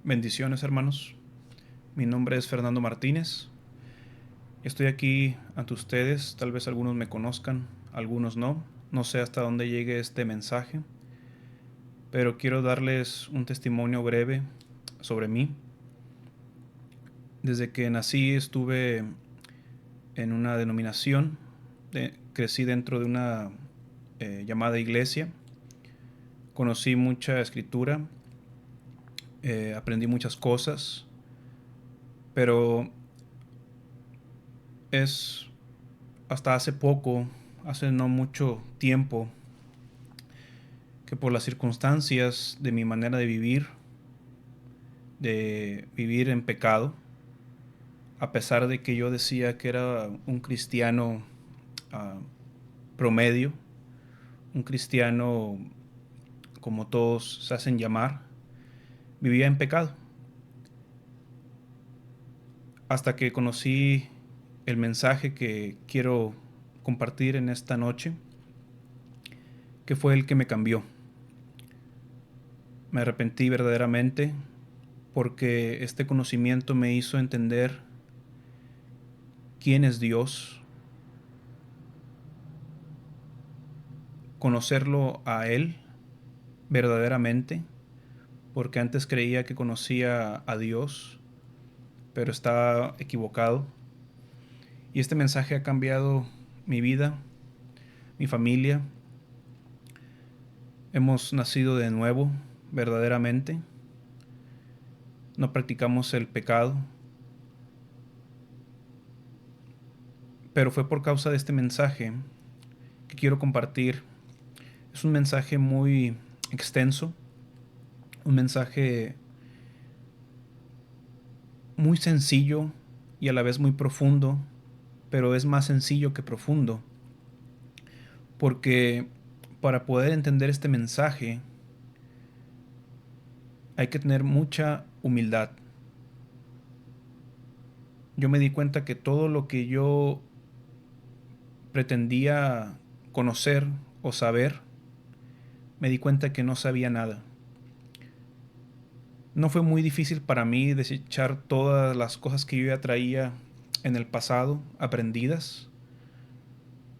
Bendiciones, hermanos. Mi nombre es Fernando Martínez. Estoy aquí ante ustedes. Tal vez algunos me conozcan, algunos no. No sé hasta dónde llegue este mensaje, pero quiero darles un testimonio breve sobre mí. Desde que nací estuve en una denominación, crecí dentro de una llamada iglesia, conocí mucha escritura, aprendí muchas cosas, pero es hasta hace poco, hace no mucho tiempo, que por las circunstancias de mi manera de vivir en pecado, a pesar de que yo decía que era un cristiano uh, promedio, un cristiano como todos se hacen llamar, vivía en pecado. Hasta que conocí el mensaje que quiero compartir en esta noche, que fue el que me cambió. Me arrepentí verdaderamente porque este conocimiento me hizo entender quién es Dios, conocerlo a Él verdaderamente, porque antes creía que conocía a Dios, pero estaba equivocado. Y este mensaje ha cambiado mi vida, mi familia. Hemos nacido de nuevo, verdaderamente. No practicamos el pecado, pero fue por causa de este mensaje que quiero compartir. Es un mensaje muy extenso, un mensaje muy sencillo y a la vez muy profundo, pero es más sencillo que profundo, porque para poder entender este mensaje hay que tener mucha humildad. Yo me di cuenta que todo lo que yo pretendía conocer o saber, me di cuenta que no sabía nada. No fue muy difícil para mí desechar todas las cosas que yo ya traía en el pasado, aprendidas,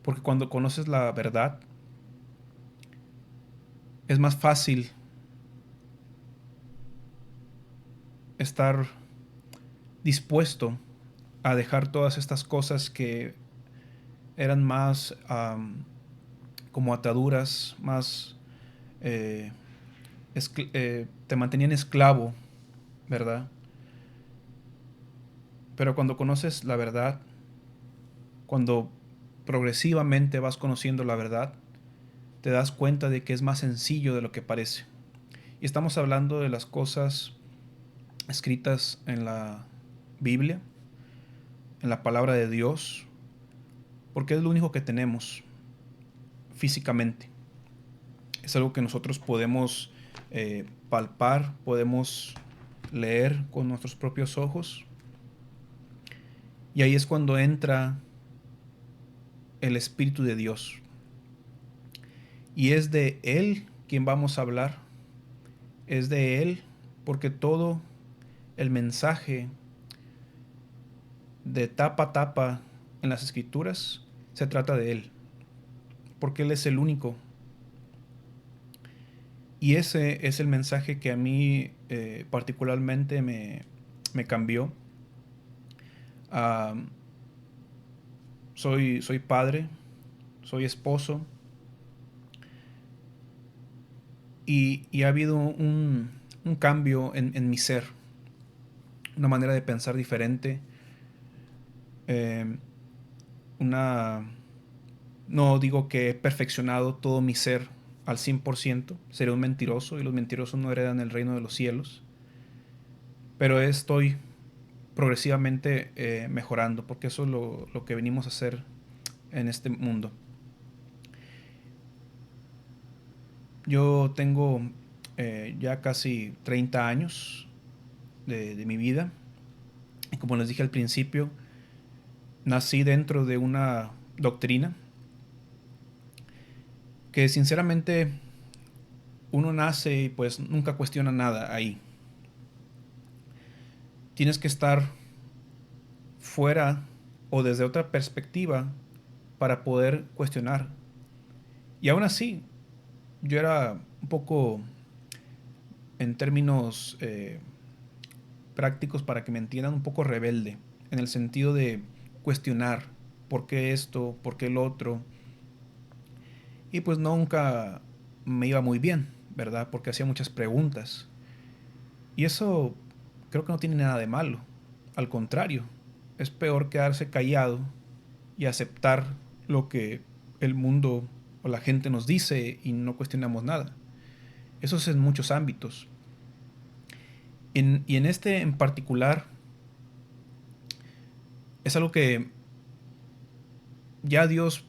porque cuando conoces la verdad, es más fácil estar dispuesto a dejar todas estas cosas que eran más como ataduras, más eh, te mantenían esclavo, ¿verdad? Pero cuando conoces la verdad, cuando progresivamente vas conociendo la verdad, te das cuenta de que es más sencillo de lo que parece. Y estamos hablando de las cosas escritas en la Biblia, en la palabra de Dios, porque es lo único que tenemos físicamente. Es algo que nosotros podemos palpar, podemos leer con nuestros propios ojos. Y ahí es cuando entra el Espíritu de Dios. Y es de Él quien vamos a hablar. Es de Él porque todo el mensaje de tapa a tapa en las Escrituras se trata de Él. Porque Él es el único. Y ese es el mensaje que a mí particularmente me cambió. Uh, soy padre, soy esposo, y ha habido un cambio en mi ser, una manera de pensar diferente, eh, una... No digo que he perfeccionado todo mi ser al 100%, sería un mentiroso y los mentirosos no heredan el reino de los cielos, pero estoy progresivamente mejorando, porque eso es lo que venimos a hacer en este mundo. Yo tengo ya casi 30 años de mi vida. Y como les dije al principio, nací dentro de una doctrina que sinceramente uno nace y pues nunca cuestiona nada ahí. tienes que estar fuera o desde otra perspectiva para poder cuestionar. Y aún así, yo era un poco, en términos prácticos, para que me entiendan, un poco rebelde, en el sentido de cuestionar por qué esto, por qué el otro. Y pues nunca me iba muy bien, ¿verdad? Porque hacía muchas preguntas. Y eso creo que no tiene nada de malo. Al contrario, es peor quedarse callado y aceptar lo que el mundo o la gente nos dice y no cuestionamos nada. Eso es en muchos ámbitos. Y en este en particular es algo que ya Dios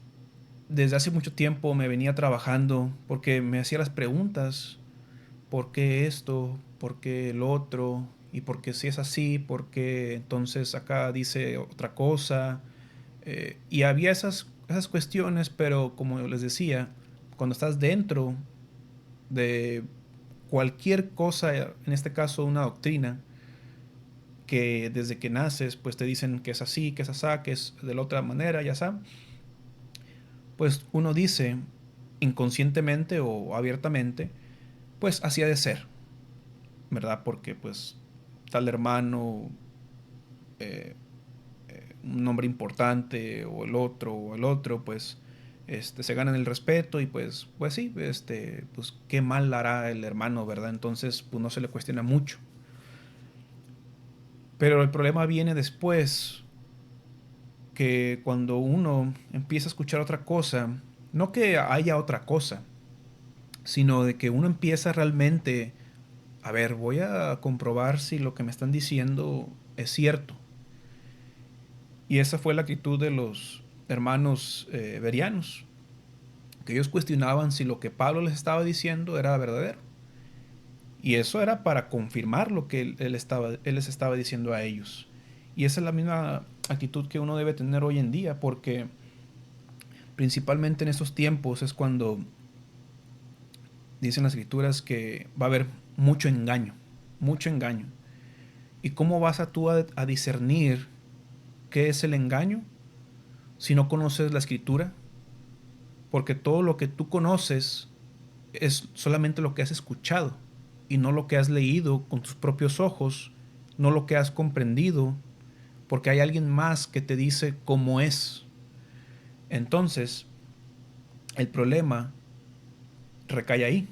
desde hace mucho tiempo me venía trabajando porque me hacía las preguntas: ¿por qué esto? ¿Por qué el otro? ¿Y por qué si es así? ¿Por qué entonces acá dice otra cosa? Y había esas cuestiones, pero como les decía, cuando estás dentro de cualquier cosa, en este caso una doctrina, que desde que naces pues te dicen que es así, que es asá, que es de la otra manera, ya sabes, pues uno dice inconscientemente o abiertamente, pues así ha de ser, ¿verdad? Porque pues tal hermano, eh, un nombre importante, o el otro, pues se ganan el respeto y pues sí, pues qué mal hará el hermano, ¿verdad? Entonces pues no se le cuestiona mucho. Pero el problema viene después, que cuando uno empieza a escuchar otra cosa, no que haya otra cosa, sino de que uno empieza realmente, a ver, voy a comprobar si lo que me están diciendo es cierto. Y esa fue la actitud de los hermanos berianos, que ellos cuestionaban si lo que Pablo les estaba diciendo era verdadero. Y eso era para confirmar lo que él les estaba diciendo a ellos. Y esa es la misma actitud que uno debe tener hoy en día, porque principalmente en estos tiempos es cuando dicen las escrituras que va a haber mucho engaño, mucho engaño. ¿Y cómo vas a discernir qué es el engaño si no conoces la escritura? Porque todo lo que tú conoces es solamente lo que has escuchado y no lo que has leído con tus propios ojos, no lo que has comprendido, porque hay alguien más que te dice cómo es. Entonces, el problema recae ahí.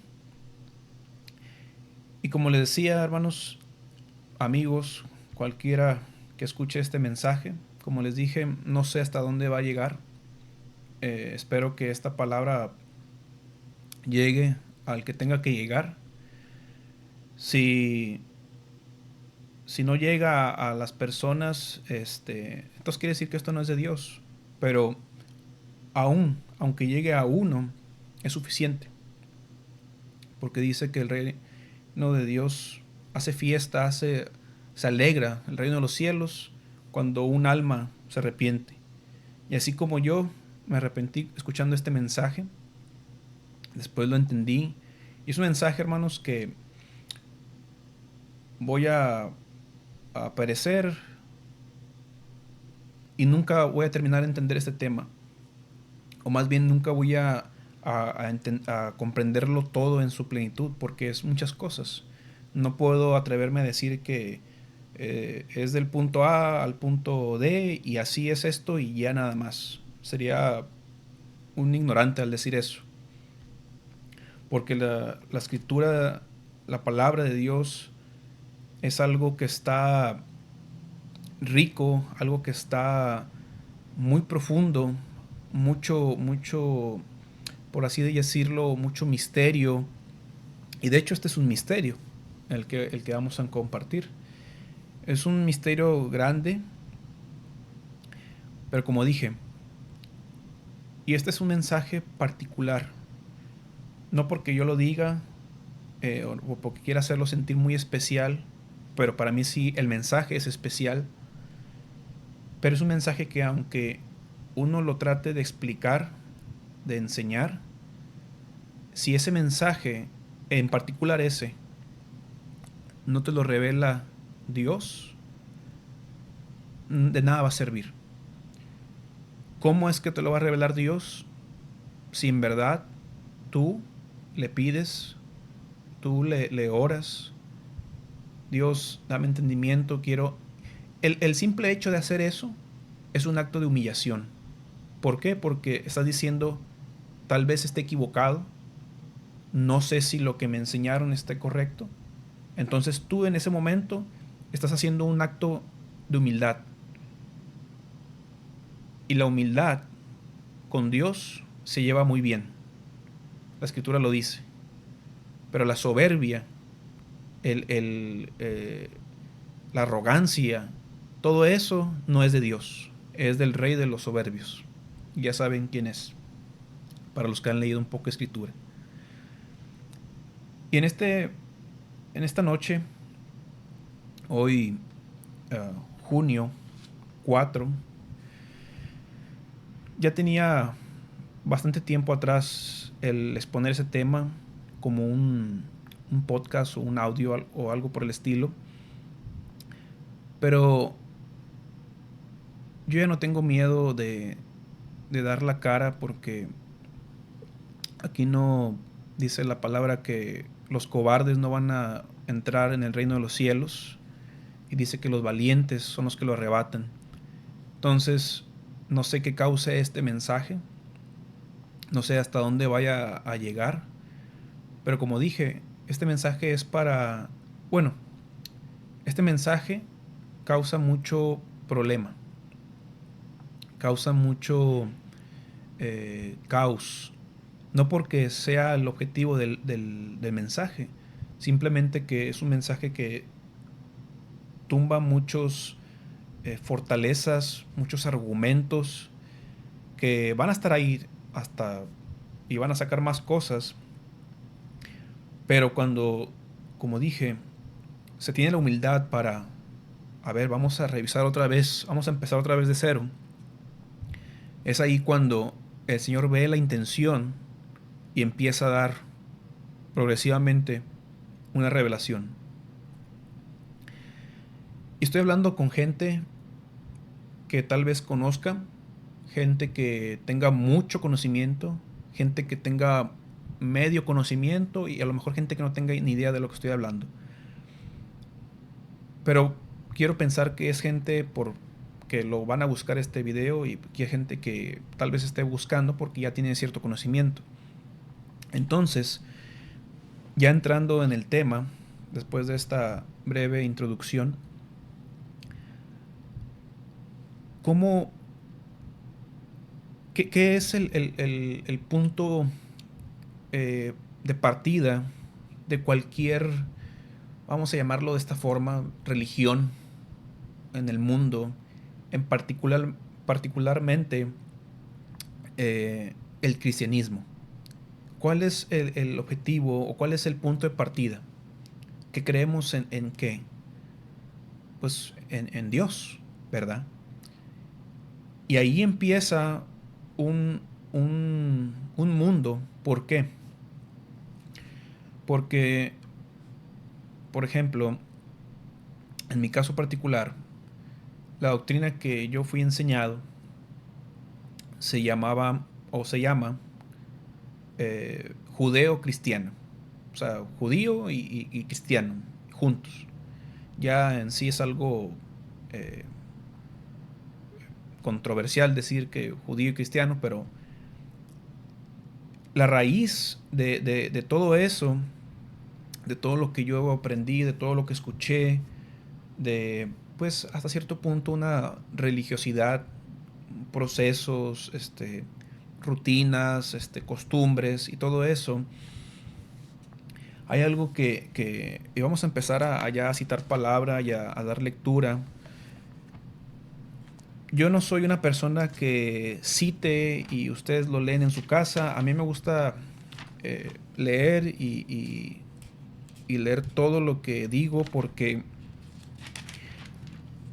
Y como les decía, hermanos, amigos, cualquiera que escuche este mensaje, como les dije, no sé hasta dónde va a llegar. Espero que esta palabra llegue al que tenga que llegar. Si, si no llega a las personas, entonces quiere decir que esto no es de Dios. Pero aunque llegue a uno, es suficiente. Porque dice que el reino de Dios hace fiesta, se alegra, el reino de los cielos, cuando un alma se arrepiente. Y así como yo me arrepentí escuchando este mensaje, después lo entendí. Y es un mensaje, hermanos, que voy a perecer y nunca voy a terminar de entender este tema. O más bien nunca voy a comprenderlo todo en su plenitud, porque es muchas cosas. No puedo atreverme a decir que es del punto A al punto D y así es esto y ya nada más. Sería un ignorante al decir eso. Porque la escritura, la palabra de Dios, es algo que está rico, algo que está muy profundo, mucho, por así decirlo, mucho misterio. Y de hecho este es un misterio, el que vamos a compartir. Es un misterio grande, pero como dije, y este es un mensaje particular, no porque yo lo diga o porque quiera hacerlo sentir muy especial, pero para mí sí el mensaje es especial. Pero es un mensaje que aunque uno lo trate de explicar, de enseñar, si ese mensaje, en particular ese, no te lo revela Dios, de nada va a servir. ¿Cómo es que te lo va a revelar Dios? Si en verdad tú le pides, tú le oras, Dios, dame entendimiento, quiero... El simple hecho de hacer eso es un acto de humillación. ¿Por qué? Porque estás diciendo, tal vez esté equivocado, no sé si lo que me enseñaron esté correcto. Entonces tú en ese momento estás haciendo un acto de humildad. Y la humildad con Dios se lleva muy bien. La escritura lo dice. Pero la soberbia, la arrogancia, todo eso no es de Dios. Es del rey de los soberbios. Ya saben quién es, para los que han leído un poco de escritura. Y en esta noche, hoy, junio 4, ya tenía bastante tiempo atrás el exponer ese tema como un podcast o un audio o algo por el estilo. Pero yo ya no tengo miedo de dar la cara, porque aquí no dice la palabra que los cobardes no van a entrar en el reino de los cielos, y dice que los valientes son los que lo arrebatan. Entonces, no sé qué cause este mensaje, no sé hasta dónde vaya a llegar, pero como dije, este mensaje es para, bueno, este mensaje causa mucho problema, causa mucho caos, no porque sea el objetivo del mensaje, simplemente que es un mensaje que tumba muchos fortalezas, muchos argumentos que van a estar ahí hasta y van a sacar más cosas, pero cuando, como dije, se tiene la humildad para, a ver, vamos a revisar otra vez, vamos a empezar otra vez de cero, es ahí cuando el Señor ve la intención y empieza a dar progresivamente una revelación. Y estoy hablando con gente que tal vez conozca, gente que tenga mucho conocimiento, gente que tenga medio conocimiento y a lo mejor gente que no tenga ni idea de lo que estoy hablando. Pero quiero pensar que es gente que lo van a buscar este video, y que hay gente que tal vez esté buscando porque ya tiene cierto conocimiento. Entonces, ya entrando en el tema, después de esta breve introducción, ¿cómo, qué es el punto de partida de cualquier, vamos a llamarlo de esta forma, religión en el mundo, en particularmente el cristianismo? ¿Cuál es el objetivo o cuál es el punto de partida? ¿Que creemos en qué? Pues en Dios, ¿verdad? Y ahí empieza un, un mundo. ¿Por qué? Porque, por ejemplo, en mi caso particular, la doctrina que yo fui enseñado se llamaba o se llama judeo-cristiano. O sea, judío y cristiano juntos. Ya en sí es algo eh, controversial decir que judío y cristiano, pero la raíz de todo eso, de todo lo que yo aprendí, de todo lo que escuché, de pues hasta cierto punto una religiosidad, procesos, rutinas, costumbres y todo eso, hay algo y vamos a empezar a ya a citar palabra y a dar lectura. Yo no soy una persona que cite y ustedes lo leen en su casa. A mí me gusta leer y leer todo lo que digo, porque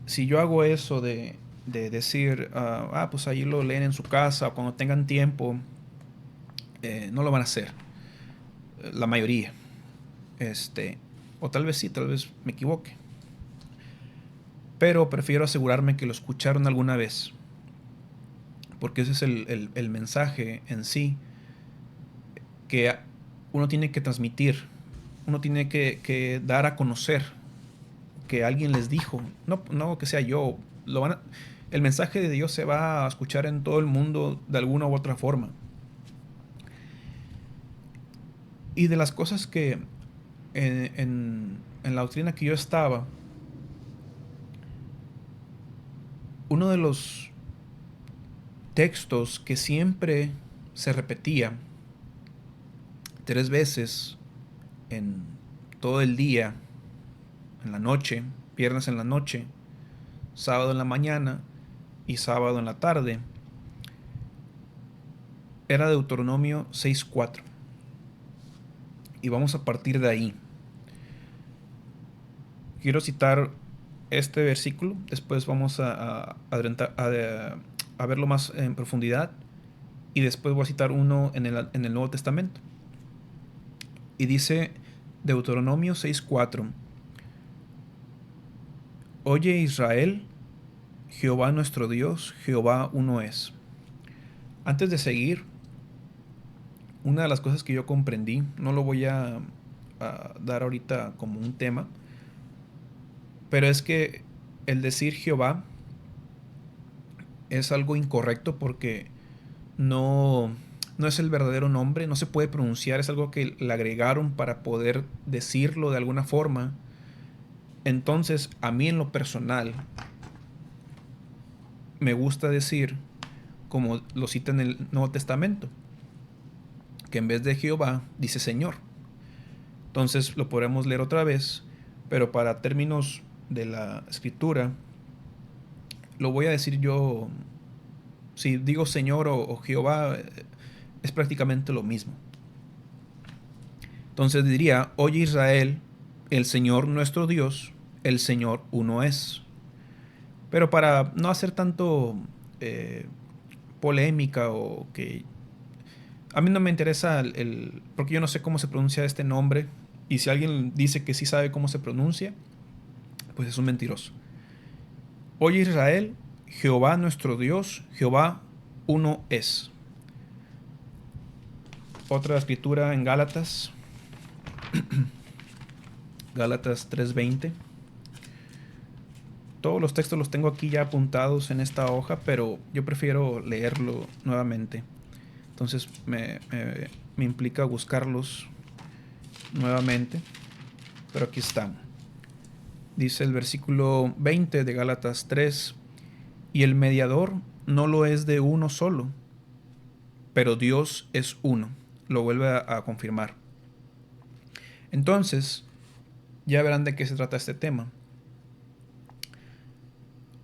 si yo hago eso de decir, pues ahí lo leen en su casa o cuando tengan tiempo, no lo van a hacer, la mayoría. O tal vez sí, tal vez me equivoque. pero prefiero asegurarme que lo escucharon alguna vez, porque ese es el mensaje en sí que uno tiene que transmitir, uno tiene que dar a conocer, que alguien les dijo, no que sea yo, el mensaje de Dios se va a escuchar en todo el mundo de alguna u otra forma. Y de las cosas que en la doctrina que yo estaba, uno de los textos que siempre se repetía 3 veces en todo el día, en la noche, viernes en la noche, sábado en la mañana y sábado en la tarde, era Deuteronomio 6:4. Y vamos a partir de ahí. Quiero citar este versículo, después vamos a verlo más en profundidad, y después voy a citar uno en el Nuevo Testamento. Y dice Deuteronomio 6:4: Oye Israel, Jehová nuestro Dios, Jehová uno es. Antes de seguir, una de las cosas que yo comprendí, no lo voy a dar ahorita como un tema, pero es que el decir Jehová es algo incorrecto porque no es el verdadero nombre, no se puede pronunciar, es algo que le agregaron para poder decirlo de alguna forma. Entonces, a mí en lo personal, me gusta decir, como lo cita en el Nuevo Testamento, que en vez de Jehová dice Señor. Entonces lo podremos leer otra vez, pero para términos de la escritura, lo voy a decir yo. Si digo Señor o Jehová, es prácticamente lo mismo. Entonces diría: Oye Israel, el Señor nuestro Dios, el Señor uno es. Pero para no hacer tanto polémica, o que a mí no me interesa porque yo no sé cómo se pronuncia este nombre, y si alguien dice que sí sabe cómo se pronuncia, pues es un mentiroso. Oye Israel, Jehová nuestro Dios, Jehová uno es. Otra escritura en Gálatas, Gálatas 3:20. Todos los textos los tengo aquí ya apuntados en esta hoja, pero yo prefiero leerlo nuevamente. Entonces me implica buscarlos nuevamente, pero aquí están. Dice el versículo 20 de Gálatas 3: Y el mediador no lo es de uno solo, pero Dios es uno. Lo vuelve a confirmar. Entonces, ya verán de qué se trata este tema.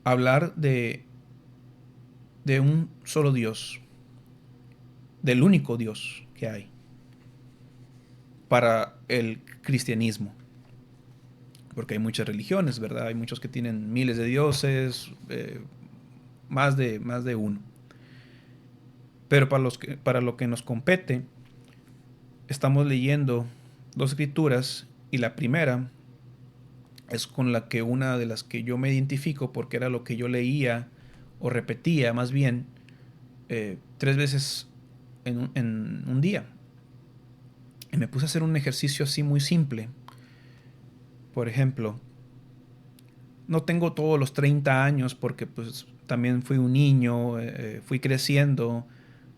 Hablar de un solo Dios, del único Dios que hay para el cristianismo. Porque hay muchas religiones, ¿verdad? Hay muchos que tienen miles de dioses, más de uno. Pero para lo que nos compete, estamos leyendo dos escrituras, y la primera es con una de las que yo me identifico, porque era lo que yo leía o repetía más bien 3 veces en un día. Y me puse a hacer un ejercicio así muy simple. Por ejemplo, no tengo todos los 30 años porque pues también fui un niño, fui creciendo,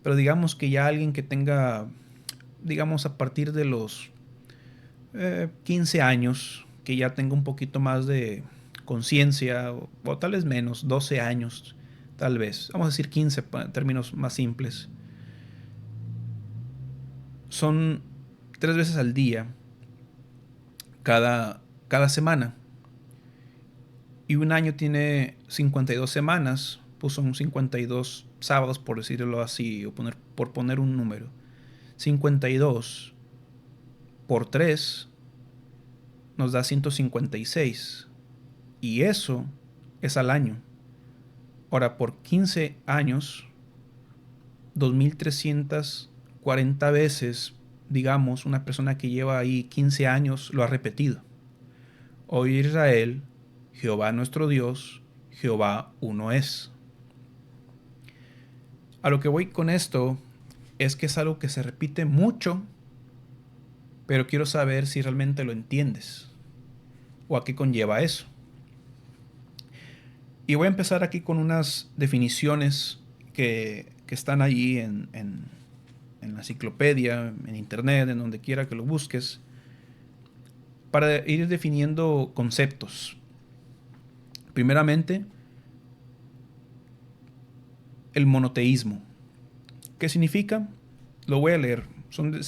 pero digamos que ya alguien que tenga, digamos a partir de los 15 años, que ya tenga un poquito más de conciencia, o tal vez menos, 12 años, tal vez, vamos a decir 15 en términos más simples. Son 3 veces al día, cada semana. Y un año tiene 52 semanas, pues son 52 sábados, por decirlo así, o por poner un número. 52 por 3 nos da 156. Y eso es al año. Ahora, por 15 años, 2340 veces, digamos, una persona que lleva ahí 15 años lo ha repetido. Oye Israel, Jehová nuestro Dios, Jehová uno es. A lo que voy con esto es que es algo que se repite mucho, pero quiero saber si realmente lo entiendes o a qué conlleva eso. Y voy a empezar aquí con unas definiciones que están allí en la enciclopedia, en internet, en donde quiera que lo busques, para ir definiendo conceptos. Primeramente, el monoteísmo. ¿Qué significa? Lo voy a leer. Son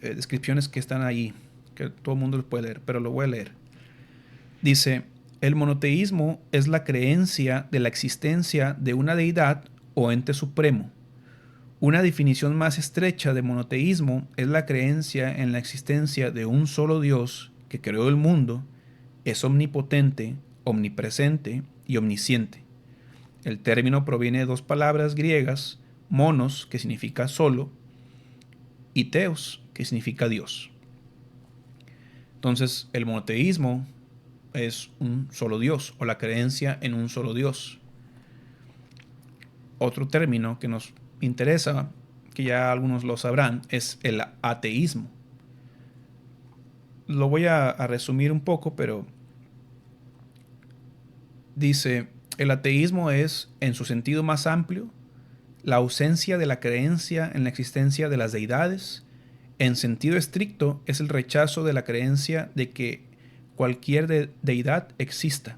descripciones que están ahí, que todo el mundo lo puede leer, pero lo voy a leer. Dice, el monoteísmo es la creencia de la existencia de una deidad o ente supremo. Una definición más estrecha de monoteísmo es la creencia en la existencia de un solo Dios que creó el mundo, es omnipotente, omnipresente y omnisciente. El término proviene de dos palabras griegas, monos, que significa solo, y teos, que significa Dios. Entonces, el monoteísmo es un solo Dios, o la creencia en un solo Dios. Otro término que nos interesa, que ya algunos lo sabrán, es el ateísmo. Lo voy a resumir un poco, pero dice, el ateísmo es, en su sentido más amplio, la ausencia de la creencia en la existencia de las deidades. En sentido estricto, es el rechazo de la creencia de que cualquier deidad exista.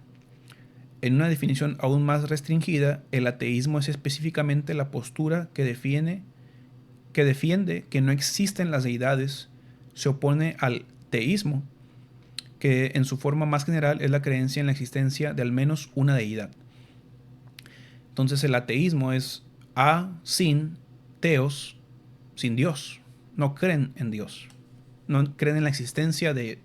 En una definición aún más restringida, el ateísmo es específicamente la postura que defiende que no existen las deidades, se opone al teísmo, que en su forma más general es la creencia en la existencia de al menos una deidad. Entonces el ateísmo es sin teos, sin Dios. No creen en Dios. No creen en la existencia de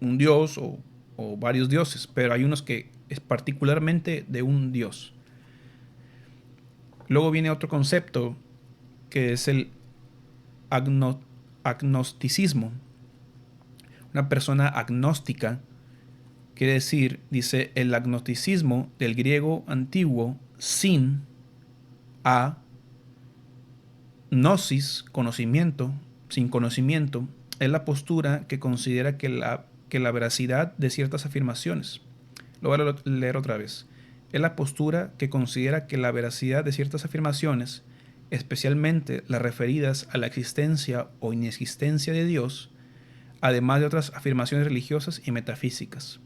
un Dios o varios dioses, pero hay unos que es particularmente de un Dios. Luego viene otro concepto que es el agnosticismo. Una persona agnóstica quiere decir, dice, el agnosticismo del griego antiguo, sin, gnosis, conocimiento, sin conocimiento, es la postura que considera que la veracidad de ciertas afirmaciones. Lo voy a leer otra vez. Es la postura que considera que la veracidad de ciertas afirmaciones, especialmente las referidas a la existencia o inexistencia de Dios, además de otras afirmaciones religiosas y metafísicas.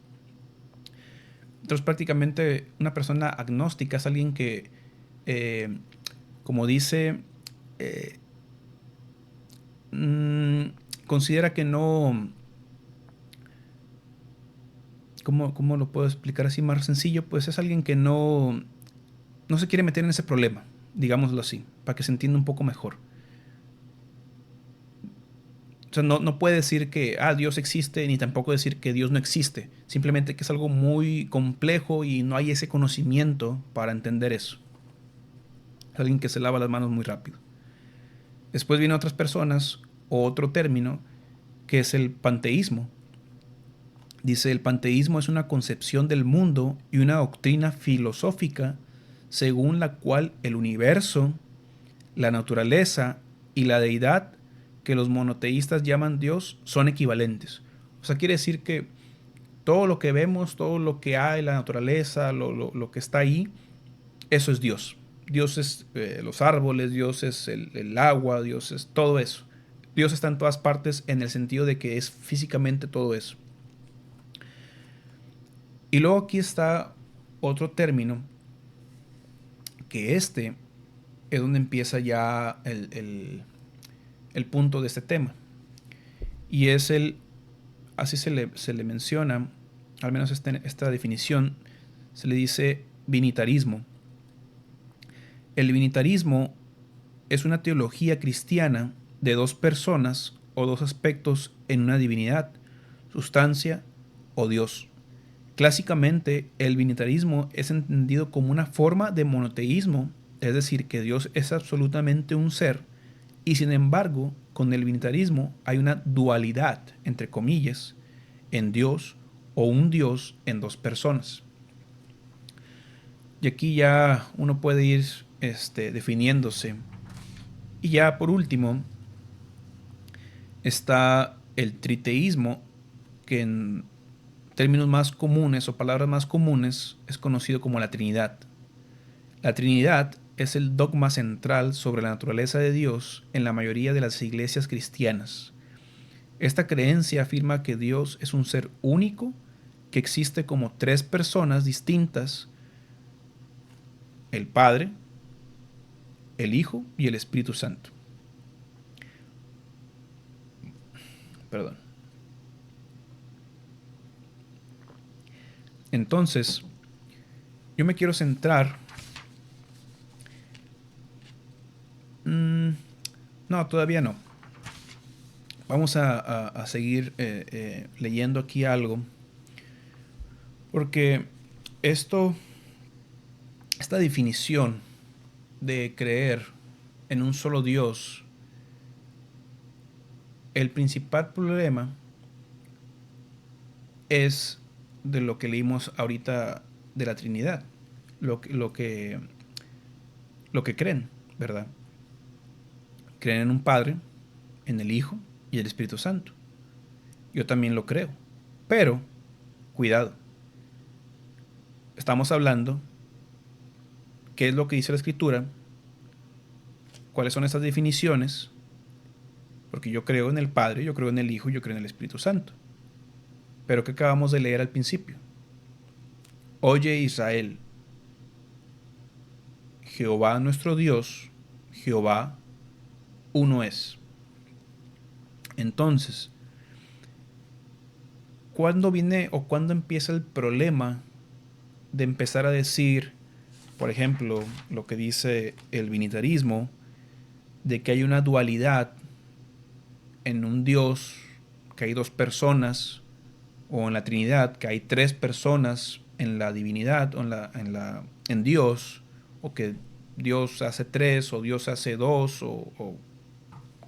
Entonces, prácticamente una persona agnóstica es alguien que, como dice, considera que no... ¿Cómo lo puedo explicar así más sencillo? Pues es alguien que no se quiere meter en ese problema, digámoslo así, para que se entienda un poco mejor. O sea, no puede decir que Dios existe, ni tampoco decir que Dios no existe. Simplemente que es algo muy complejo y no hay ese conocimiento para entender eso. Es alguien que se lava las manos muy rápido. Después vienen otras personas, o otro término, que es el panteísmo. Dice, el panteísmo es una concepción del mundo y una doctrina filosófica según la cual el universo, la naturaleza y la deidad que los monoteístas llaman Dios son equivalentes. O sea, quiere decir que todo lo que vemos, todo lo que hay, la naturaleza, lo que está ahí, eso es Dios. Dios es los árboles, Dios es el agua, Dios es todo eso. Dios está en todas partes en el sentido de que es físicamente todo eso. Y luego aquí está otro término, que es donde empieza ya el punto de este tema. Y es así se le menciona, al menos esta definición, se le dice vinitarismo. El vinitarismo es una teología cristiana de dos personas o dos aspectos en una divinidad, sustancia o Dios. Clásicamente, el vinitarismo es entendido como una forma de monoteísmo, es decir, que Dios es absolutamente un ser, y sin embargo, con el vinitarismo hay una dualidad, entre comillas, en Dios o un Dios en dos personas. Y aquí ya uno puede ir definiéndose. Y ya por último está el triteísmo, que en términos más comunes o palabras más comunes es conocido como la Trinidad. La Trinidad es el dogma central sobre la naturaleza de Dios en la mayoría de las iglesias cristianas. Esta creencia afirma que Dios es un ser único que existe como tres personas distintas: el Padre, el Hijo y el Espíritu Santo. Perdón. Entonces, yo me quiero centrar. No, todavía no. Vamos a seguir leyendo aquí algo. Porque esta definición de creer en un solo Dios, el principal problema es de lo que leímos ahorita de la Trinidad, lo que creen, ¿verdad? Creen en un Padre, en el Hijo y el Espíritu Santo. Yo también lo creo, pero cuidado, estamos hablando qué es lo que dice la Escritura, cuáles son estas definiciones, porque yo creo en el Padre, yo creo en el Hijo, yo creo en el Espíritu Santo. Pero que acabamos de leer al principio. Oye Israel, Jehová nuestro Dios, Jehová uno es. Entonces, ¿cuándo viene o cuándo empieza el problema de empezar a decir, por ejemplo, lo que dice el binitarismo, de que hay una dualidad en un Dios, que hay dos personas, o en la Trinidad, que hay tres personas en la divinidad, o en Dios, o que Dios hace tres, o Dios hace dos, o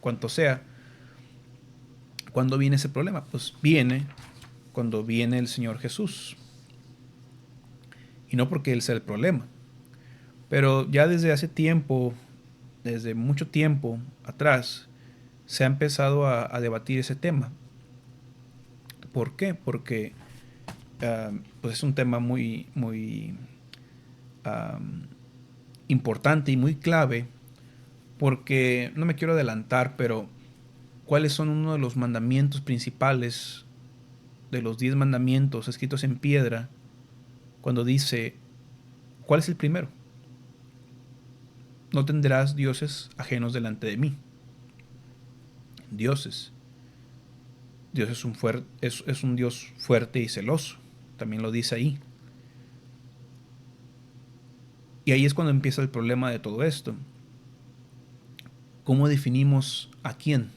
cuanto sea? ¿Cuándo viene ese problema? Pues viene cuando viene el Señor Jesús. Y no porque Él sea el problema. Pero ya desde hace tiempo, desde mucho tiempo atrás, se ha empezado a debatir ese tema. ¿Por qué? Porque pues es un tema muy, muy importante y muy clave, porque no me quiero adelantar, pero ¿cuáles son uno de los mandamientos principales de los 10 mandamientos escritos en piedra? Cuando dice, ¿cuál es el primero? No tendrás dioses ajenos delante de mí. Dioses. Dios es un Dios fuerte y celoso. También lo dice ahí. Y ahí es cuando empieza el problema de todo esto. ¿Cómo definimos a quién?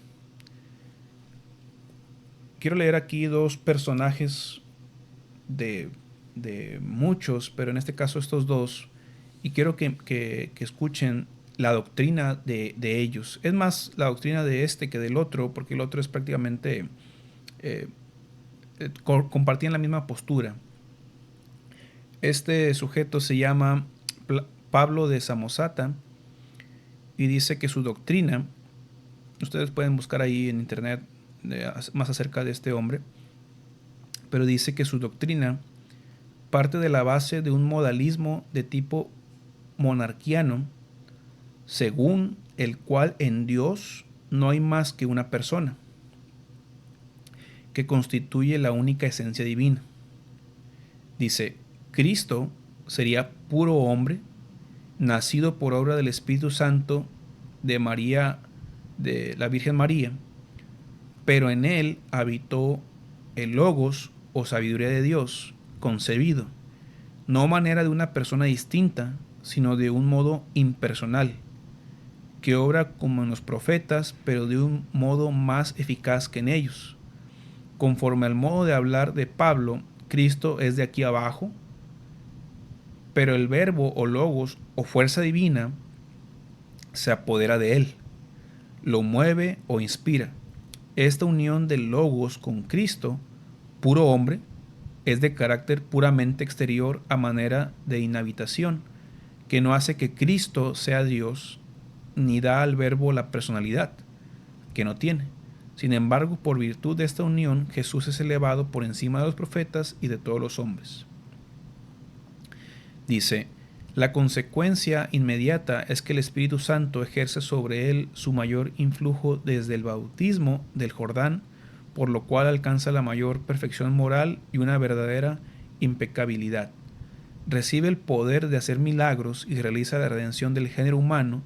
Quiero leer aquí dos personajes de muchos, pero en este caso estos dos, y quiero que escuchen la doctrina de ellos. Es más la doctrina de este que del otro, porque el otro es prácticamente compartían la misma postura. Este sujeto se llama Pablo de Samosata y dice que su doctrina, ustedes pueden buscar ahí en internet más acerca de este hombre, pero dice que su doctrina parte de la base de un modalismo de tipo monarquiano, según el cual en Dios no hay más que una persona, que constituye la única esencia divina. Dice, Cristo sería puro hombre, nacido por obra del Espíritu Santo de María, de la Virgen María, pero en él habitó el Logos o sabiduría de Dios, concebido, no manera de una persona distinta, sino de un modo impersonal, que obra como en los profetas, pero de un modo más eficaz que en ellos. Conforme al modo de hablar de Pablo, Cristo es de aquí abajo, pero el verbo o logos o fuerza divina se apodera de él, lo mueve o inspira. Esta unión del logos con Cristo, puro hombre, es de carácter puramente exterior a manera de inhabitación, que no hace que Cristo sea Dios, ni da al verbo la personalidad, que no tiene. Sin embargo, por virtud de esta unión, Jesús es elevado por encima de los profetas y de todos los hombres. Dice, la consecuencia inmediata es que el Espíritu Santo ejerce sobre él su mayor influjo desde el bautismo del Jordán, por lo cual alcanza la mayor perfección moral y una verdadera impecabilidad. Recibe el poder de hacer milagros y realiza la redención del género humano.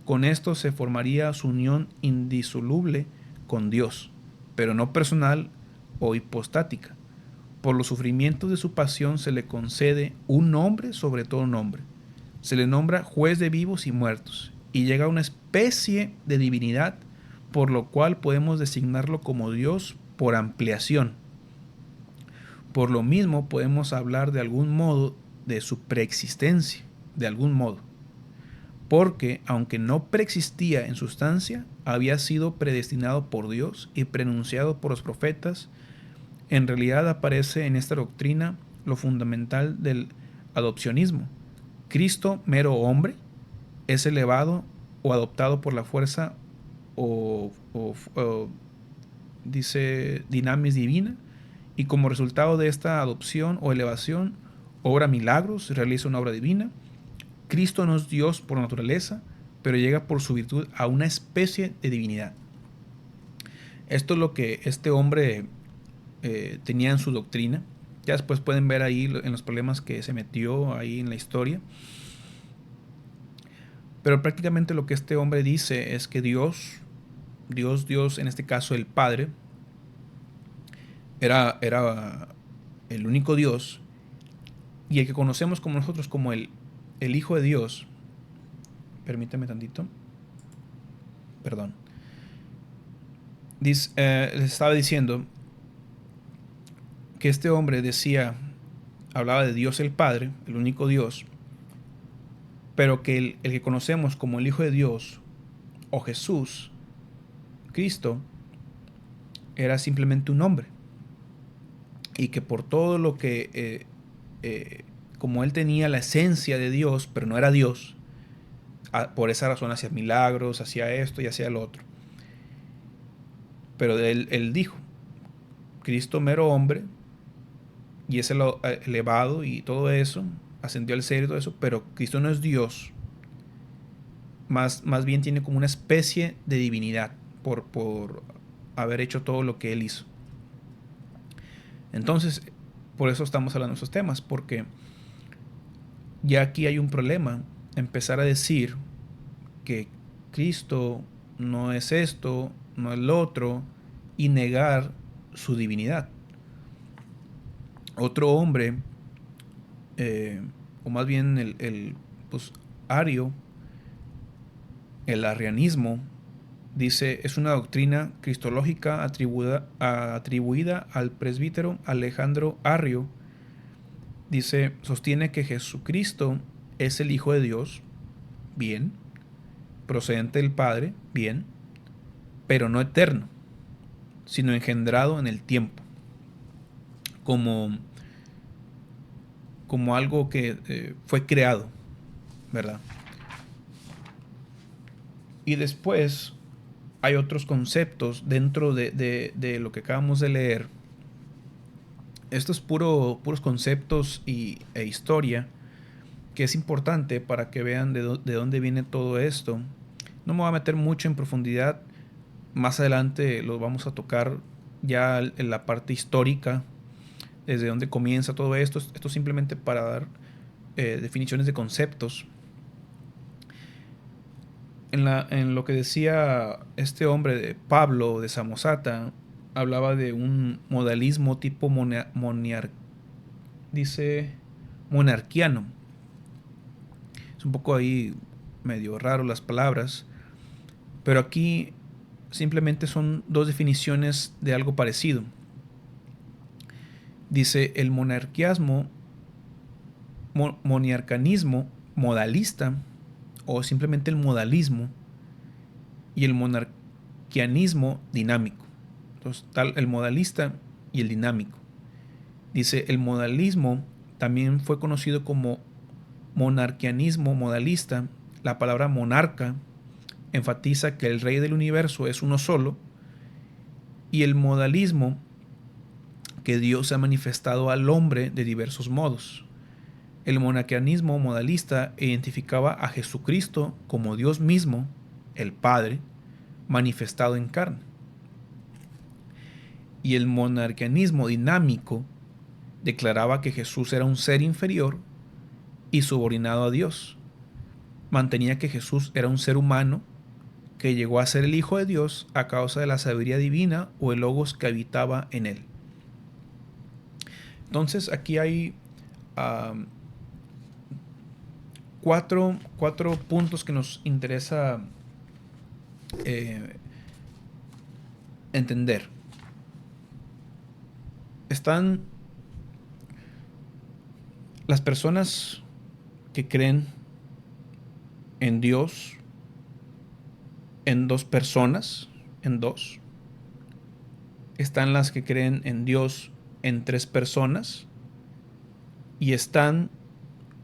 Con esto se formaría su unión indisoluble con Dios, pero no personal o hipostática. Por los sufrimientos de su pasión se le concede un nombre sobre todo nombre. Se le nombra juez de vivos y muertos, y llega a una especie de divinidad, por lo cual podemos designarlo como Dios por ampliación. Por lo mismo podemos hablar de algún modo de su preexistencia, de algún modo, porque aunque no preexistía en sustancia, había sido predestinado por Dios y pronunciado por los profetas. En realidad aparece en esta doctrina lo fundamental del adopcionismo. Cristo, mero hombre, es elevado o adoptado por la fuerza o dice dinamis divina, y como resultado de esta adopción o elevación obra milagros, realiza una obra divina. Cristo no es Dios por naturaleza, pero llega por su virtud a una especie de divinidad. Esto es lo que este hombre tenía en su doctrina. Ya después pueden ver ahí en los problemas que se metió ahí en la historia. Pero prácticamente lo que este hombre dice es que Dios, en este caso el Padre, era el único Dios, y el que conocemos como nosotros como el Hijo de Dios. Permítame tantito. Perdón. Les estaba diciendo que este hombre hablaba de Dios el Padre, el único Dios, pero que el que conocemos como el Hijo de Dios o Jesús, Cristo, era simplemente un nombre, y que por todo lo que, como él tenía la esencia de Dios, pero no era Dios, por esa razón hacía milagros, hacía esto y hacía lo otro. Pero él dijo, Cristo mero hombre, y es elevado y todo eso, ascendió al cielo y todo eso, pero Cristo no es Dios, más bien tiene como una especie de divinidad por haber hecho todo lo que él hizo. Entonces, por eso estamos hablando de esos temas, porque ya aquí hay un problema, empezar a decir que Cristo no es esto, no es lo otro, y negar su divinidad. Otro hombre, o más bien pues, Ario, el arrianismo, dice, es una doctrina cristológica atribuida al presbítero Alejandro Arrio. Dice, sostiene que Jesucristo es el Hijo de Dios, bien, procedente del Padre, bien, pero no eterno, sino engendrado en el tiempo, como algo que fue creado, ¿verdad? Y después hay otros conceptos dentro de lo que acabamos de leer. Estos puros conceptos e historia, que es importante para que vean de dónde viene todo esto. No me voy a meter mucho en profundidad. Más adelante lo vamos a tocar ya en la parte histórica, desde dónde comienza todo esto. Esto simplemente para dar definiciones de conceptos. En lo que decía este hombre de Pablo de Samosata, hablaba de un modalismo tipo monarquiano. Es un poco ahí medio raro las palabras, pero aquí simplemente son dos definiciones de algo parecido. Dice el monarcanismo modalista, o simplemente el modalismo, y el monarquianismo dinámico. Entonces, tal el modalista y el dinámico. Dice, el modalismo también fue conocido como monarquianismo modalista. La palabra monarca enfatiza que el rey del universo es uno solo, y el modalismo, que Dios se ha manifestado al hombre de diversos modos. El monarquianismo modalista identificaba a Jesucristo como Dios mismo, el Padre, manifestado en carne. Y el monarquianismo dinámico declaraba que Jesús era un ser inferior y subordinado a Dios. Mantenía que Jesús era un ser humano que llegó a ser el Hijo de Dios a causa de la sabiduría divina o el logos que habitaba en él. Entonces aquí hay uh, cuatro puntos que nos interesa entender. Están las personas que creen en Dios en dos personas, en dos. Están las que creen en Dios en tres personas. Y están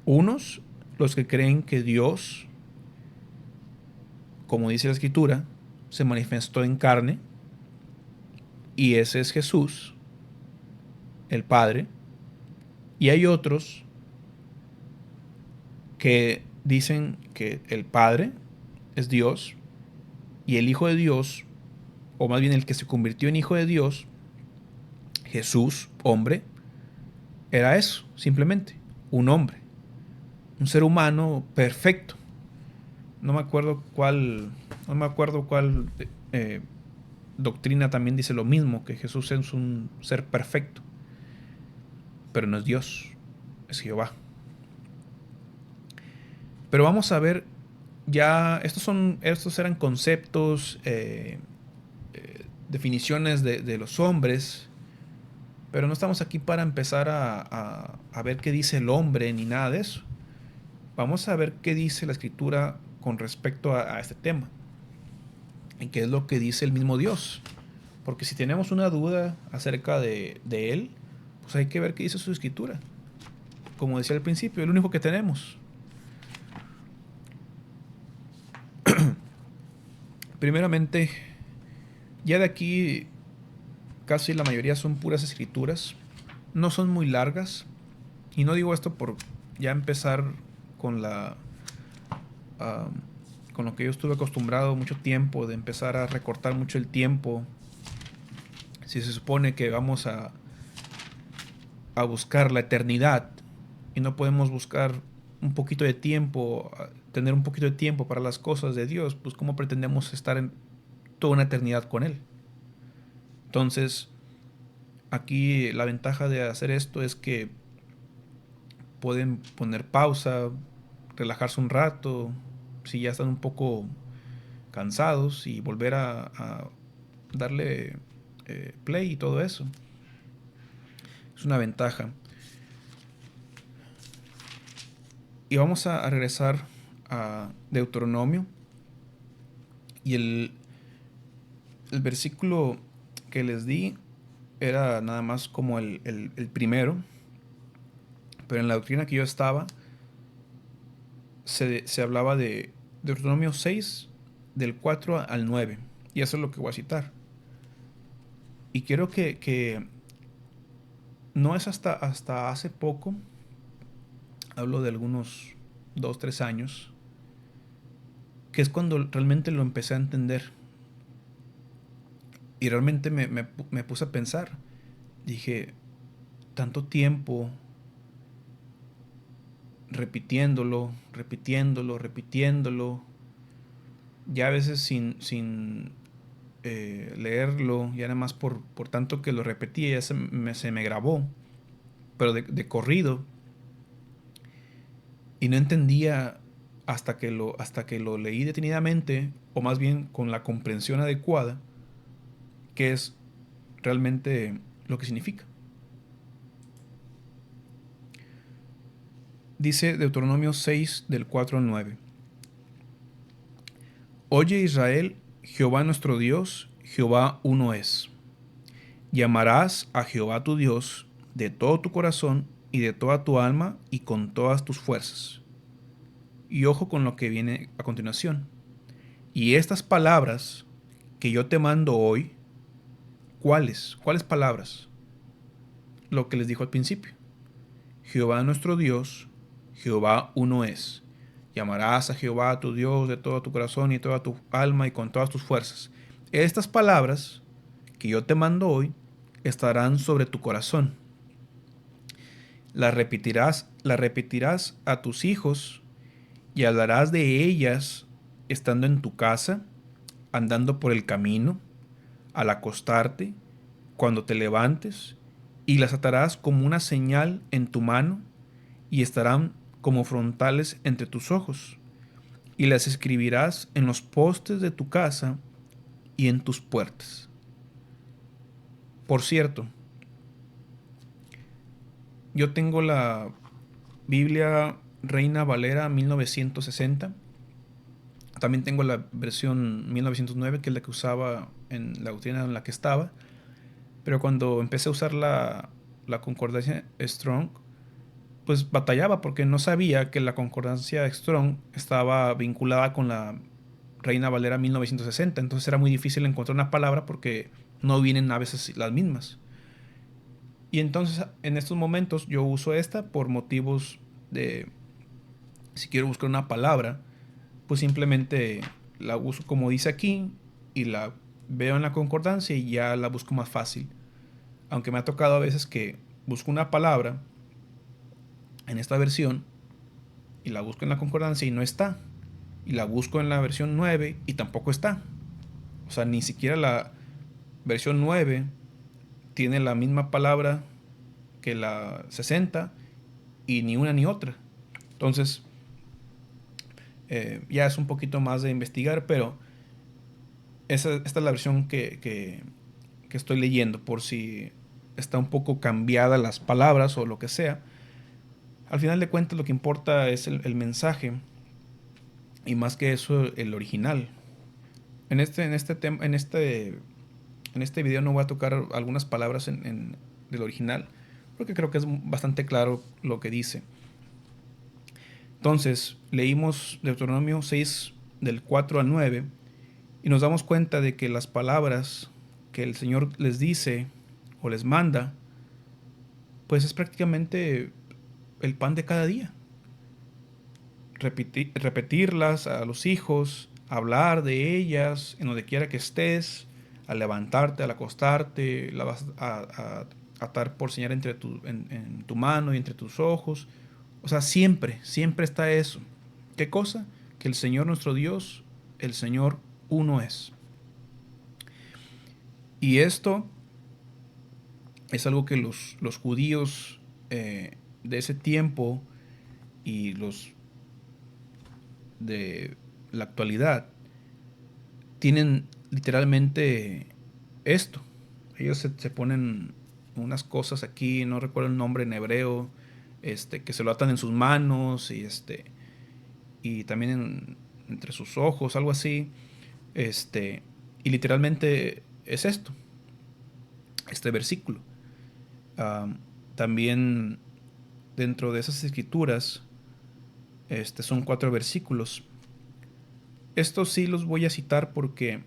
unos, los que creen que Dios, como dice la Escritura, se manifestó en carne. Y ese es Jesús, el Padre. Y hay otros que dicen que el Padre es Dios y el Hijo de Dios, o más bien el que se convirtió en Hijo de Dios, Jesús, hombre, era eso, simplemente, un hombre, un ser humano perfecto. No me acuerdo cuál doctrina también dice lo mismo, que Jesús es un ser perfecto, pero no es Dios, es Jehová. Pero vamos a ver, ya estos eran conceptos, definiciones de los hombres, pero no estamos aquí para empezar a ver qué dice el hombre ni nada de eso. Vamos a ver qué dice la Escritura con respecto a este tema y qué es lo que dice el mismo Dios. Porque si tenemos una duda acerca de él, pues hay que ver qué dice su Escritura. Como decía al principio, es lo único que tenemos. Primeramente, ya de aquí casi la mayoría son puras escrituras. No son muy largas. Y no digo esto por ya empezar con con lo que yo estuve acostumbrado mucho tiempo, de empezar a recortar mucho el tiempo. Si se supone que vamos a buscar la eternidad y no podemos buscar un poquito de tiempo, tener un poquito de tiempo para las cosas de Dios, pues ¿cómo pretendemos estar en toda una eternidad con Él? Entonces, aquí la ventaja de hacer esto es que pueden poner pausa, relajarse un rato, si ya están un poco cansados, y volver a darle play y todo eso. Es una ventaja. Y vamos a regresar a Deuteronomio. Y el versículo que les di era nada más como el primero. Pero en la doctrina que yo estaba, se hablaba de Deuteronomio 6, del 4 al 9. Y eso es lo que voy a citar. Y quiero que no es hasta hace poco, hablo de algunos 2-3 años, que es cuando realmente lo empecé a entender. Y realmente me puse a pensar. Dije, tanto tiempo repitiéndolo, repitiéndolo, repitiéndolo, ya a veces sin leerlo, ya nada más por tanto que lo repetía, ya se me grabó, pero de corrido, y no entendía hasta que lo leí detenidamente, o más bien con la comprensión adecuada, qué es realmente lo que significa. Dice Deuteronomio 6, del 4 al 9. Oye Israel, Jehová nuestro Dios, Jehová uno es. Y amarás a Jehová tu Dios de todo tu corazón y de toda tu alma y con todas tus fuerzas. Y ojo con lo que viene a continuación. Y estas palabras que yo te mando hoy, ¿cuáles? ¿Cuáles palabras? Lo que les dijo al principio. Jehová nuestro Dios, Jehová uno es. Llamarás a Jehová tu Dios de todo tu corazón y toda tu alma y con todas tus fuerzas. Estas palabras que yo te mando hoy estarán sobre tu corazón. Las repetirás a tus hijos y hablarás de ellas estando en tu casa, andando por el camino, al acostarte, cuando te levantes, y las atarás como una señal en tu mano, y estarán como frontales entre tus ojos, y las escribirás en los postes de tu casa y en tus puertas. Por cierto, yo tengo la Biblia Reina Valera 1960. También tengo la versión 1909, que es la que usaba en la doctrina en la que estaba. Pero cuando empecé a usar la concordancia Strong, pues batallaba porque no sabía que la concordancia Strong estaba vinculada con la Reina Valera 1960. Entonces era muy difícil encontrar una palabra porque no vienen a veces las mismas. Y entonces en estos momentos yo uso esta por motivos de, si quiero buscar una palabra, pues simplemente la uso como dice aquí y la veo en la concordancia y ya la busco más fácil. Aunque me ha tocado a veces que busco una palabra en esta versión y la busco en la concordancia y no está. Y la busco en la versión 9 y tampoco está. O sea, ni siquiera la versión 9 tiene la misma palabra que la 60 y ni una ni otra. Entonces, ya es un poquito más de investigar, pero esta es la versión que estoy leyendo, por si está un poco cambiada las palabras o lo que sea. Al final de cuentas lo que importa es el mensaje y más que eso el original. En este video no voy a tocar algunas palabras del original porque creo que es bastante claro lo que dice. Entonces leímos Deuteronomio 6 del 4 al 9 y nos damos cuenta de que las palabras que el Señor les dice o les manda, pues es prácticamente el pan de cada día. Repetirlas a los hijos, hablar de ellas en donde quiera que estés, al levantarte, al acostarte, la vas a atar por señal en tu mano y entre tus ojos. O sea, siempre, siempre está eso. ¿Qué cosa? Que el Señor nuestro Dios, el Señor uno es. Y esto es algo que los judíos de ese tiempo y los de la actualidad tienen literalmente esto. Ellos se ponen unas cosas aquí, no recuerdo el nombre en hebreo, que se lo atan en sus manos y también entre sus ojos, algo así. Y literalmente es esto, este versículo. También dentro de esas escrituras, son 4 versículos. Estos sí los voy a citar porque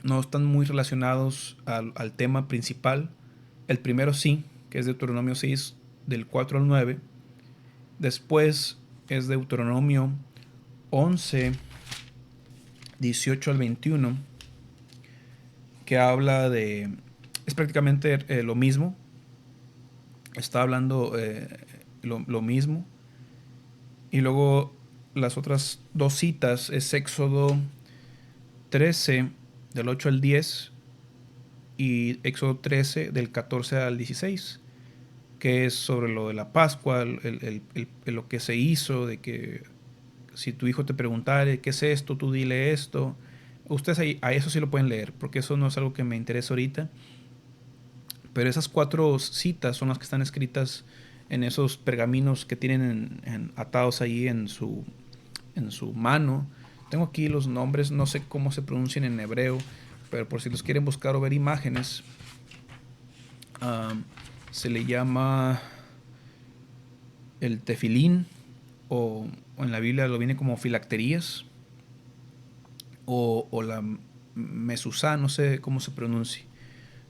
no están muy relacionados al tema principal. El primero sí, que es Deuteronomio 6, del 4 al 9. Después es Deuteronomio 11, 18 al 21, que habla de... Es prácticamente lo mismo. Está hablando lo mismo. Y luego las otras 2 citas es Éxodo 13, del 8 al 10, y Éxodo 13, del 14 al 16, que es sobre lo de la Pascua, lo que se hizo, de que si tu hijo te preguntare qué es esto, tú dile esto. Ustedes a eso sí lo pueden leer, porque eso no es algo que me interesa ahorita. Pero esas 4 citas son las que están escritas en esos pergaminos que tienen atados ahí en su mano. Tengo aquí los nombres, no sé cómo se pronuncian en hebreo, pero por si los quieren buscar o ver imágenes, se le llama el tefilín, o en la Biblia lo viene como filacterías, o la mezuzá, no sé cómo se pronuncia.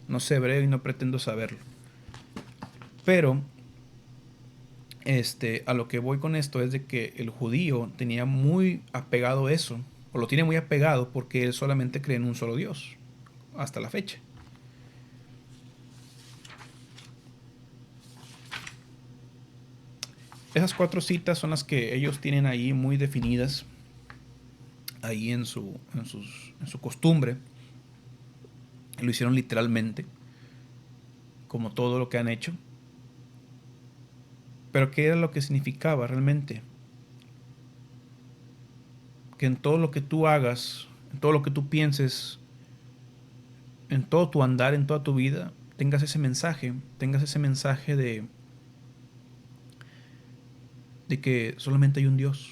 No sé hebreo y no pretendo saberlo. Pero a lo que voy con esto es de que el judío tenía muy apegado eso, o lo tiene muy apegado porque él solamente cree en un solo Dios, hasta la fecha. Esas 4 citas son las que ellos tienen ahí muy definidas, ahí en su costumbre. Lo hicieron literalmente, como todo lo que han hecho. Pero ¿qué era lo que significaba realmente? Que en todo lo que tú hagas, en todo lo que tú pienses, en todo tu andar, en toda tu vida, tengas ese mensaje de que solamente hay un Dios.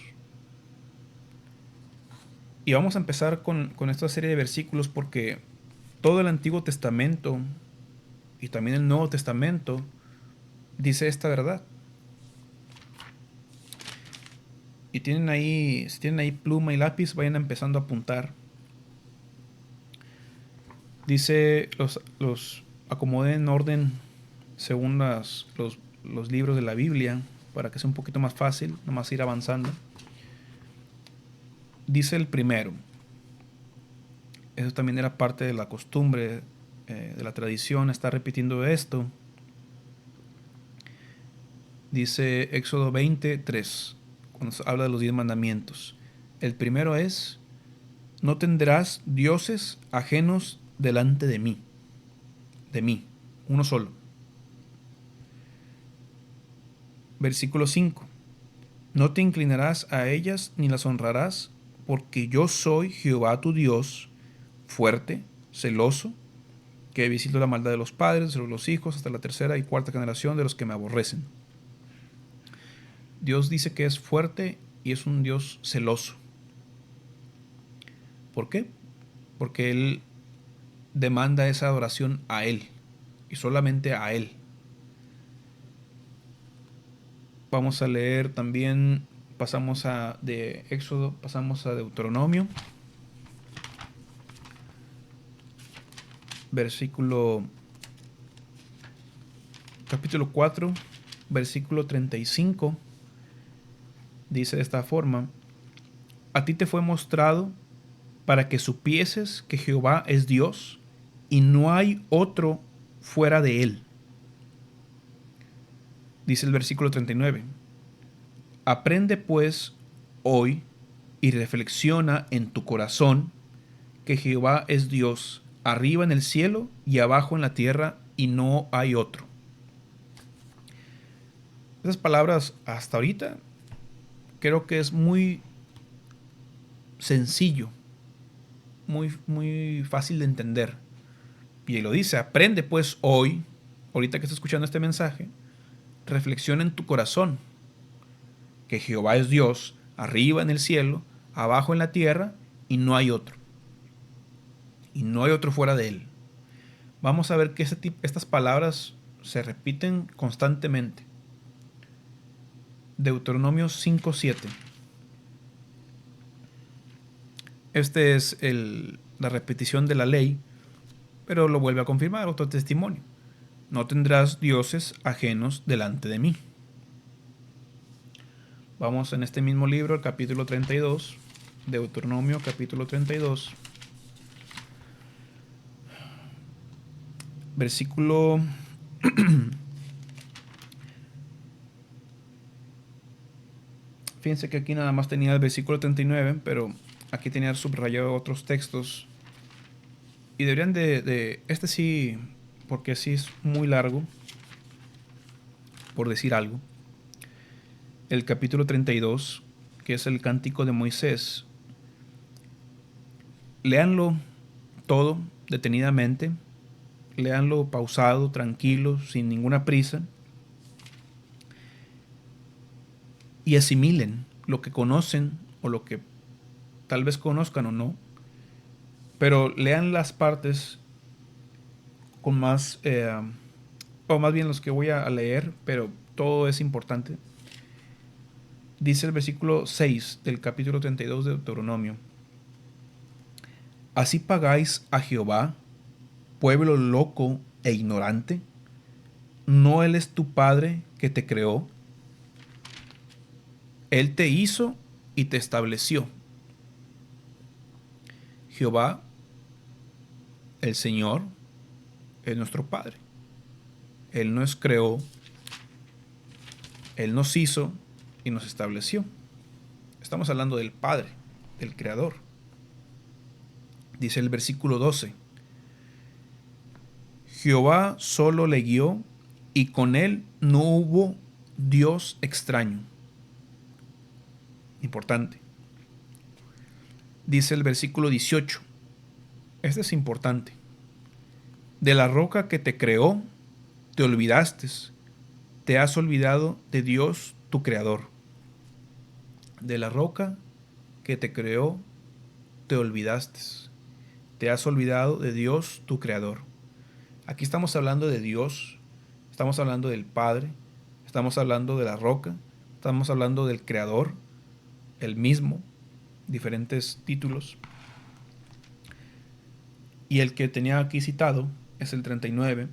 Y vamos a empezar con esta serie de versículos porque todo el Antiguo Testamento y también el Nuevo Testamento dice esta verdad. Y si tienen ahí pluma y lápiz, vayan empezando a apuntar. Dice, los acomodé en orden según los libros de la Biblia, para que sea un poquito más fácil, nomás ir avanzando. Dice el primero, eso también era parte de la costumbre, de la tradición, está repitiendo esto. Dice Éxodo 23, cuando se habla de los 10 mandamientos. El primero es, no tendrás dioses ajenos delante de mí, uno solo. Versículo 5, no te inclinarás a ellas ni las honrarás, porque yo soy Jehová tu Dios, fuerte, celoso, que visito la maldad de los padres sobre los hijos hasta la tercera y cuarta generación de los que me aborrecen. Dios dice que es fuerte y es un Dios celoso. ¿Por qué? Porque Él demanda esa adoración a Él y solamente a Él. Vamos a leer también, de Éxodo, pasamos a Deuteronomio, capítulo 4, versículo 35, dice de esta forma, a ti te fue mostrado para que supieses que Jehová es Dios y no hay otro fuera de Él. Dice el versículo 39, aprende pues hoy y reflexiona en tu corazón que Jehová es Dios, arriba en el cielo y abajo en la tierra, y no hay otro. Esas palabras hasta ahorita creo que es muy sencillo, muy fácil de entender. Y lo dice, aprende pues hoy, ahorita que estás escuchando este mensaje, reflexiona en tu corazón que Jehová es Dios, arriba en el cielo, abajo en la tierra, y no hay otro. Y no hay otro fuera de Él. Vamos a ver que estas palabras se repiten constantemente. Deuteronomio 5:7. Este es la repetición de la ley, pero lo vuelve a confirmar, otro testimonio. No tendrás dioses ajenos delante de mí. Vamos en este mismo libro, el capítulo 32, Deuteronomio capítulo 32, versículo fíjense que aquí nada más tenía el versículo 39, pero aquí tenía subrayado otros textos. Y deberían este sí, porque sí es muy largo, por decir algo. El capítulo 32, que es el cántico de Moisés. Léanlo todo detenidamente. Léanlo pausado, tranquilo, sin ninguna prisa. Y asimilen lo que conocen o lo que tal vez conozcan o no. Pero lean las partes con más o más bien los que voy a leer, pero todo es importante. Dice el versículo 6 del capítulo 32 de Deuteronomio: ¿Así pagáis a Jehová, pueblo loco e ignorante? ¿No Él es tu Padre que te creó? Él te hizo y te estableció. Jehová, el Señor, es nuestro Padre. Él nos creó, Él nos hizo y nos estableció. Estamos hablando del Padre, del Creador. Dice el versículo 12: Jehová solo le guió y con él no hubo Dios extraño. Importante. Dice el versículo 18. Este es importante. De la roca que te creó, te olvidaste. Te has olvidado de Dios, tu Creador. De la roca que te creó, te olvidaste. Te has olvidado de Dios, tu Creador. Aquí estamos hablando de Dios, estamos hablando del Padre, estamos hablando de la roca, estamos hablando del Creador, el mismo, diferentes títulos. Y el que tenía aquí citado es el 39.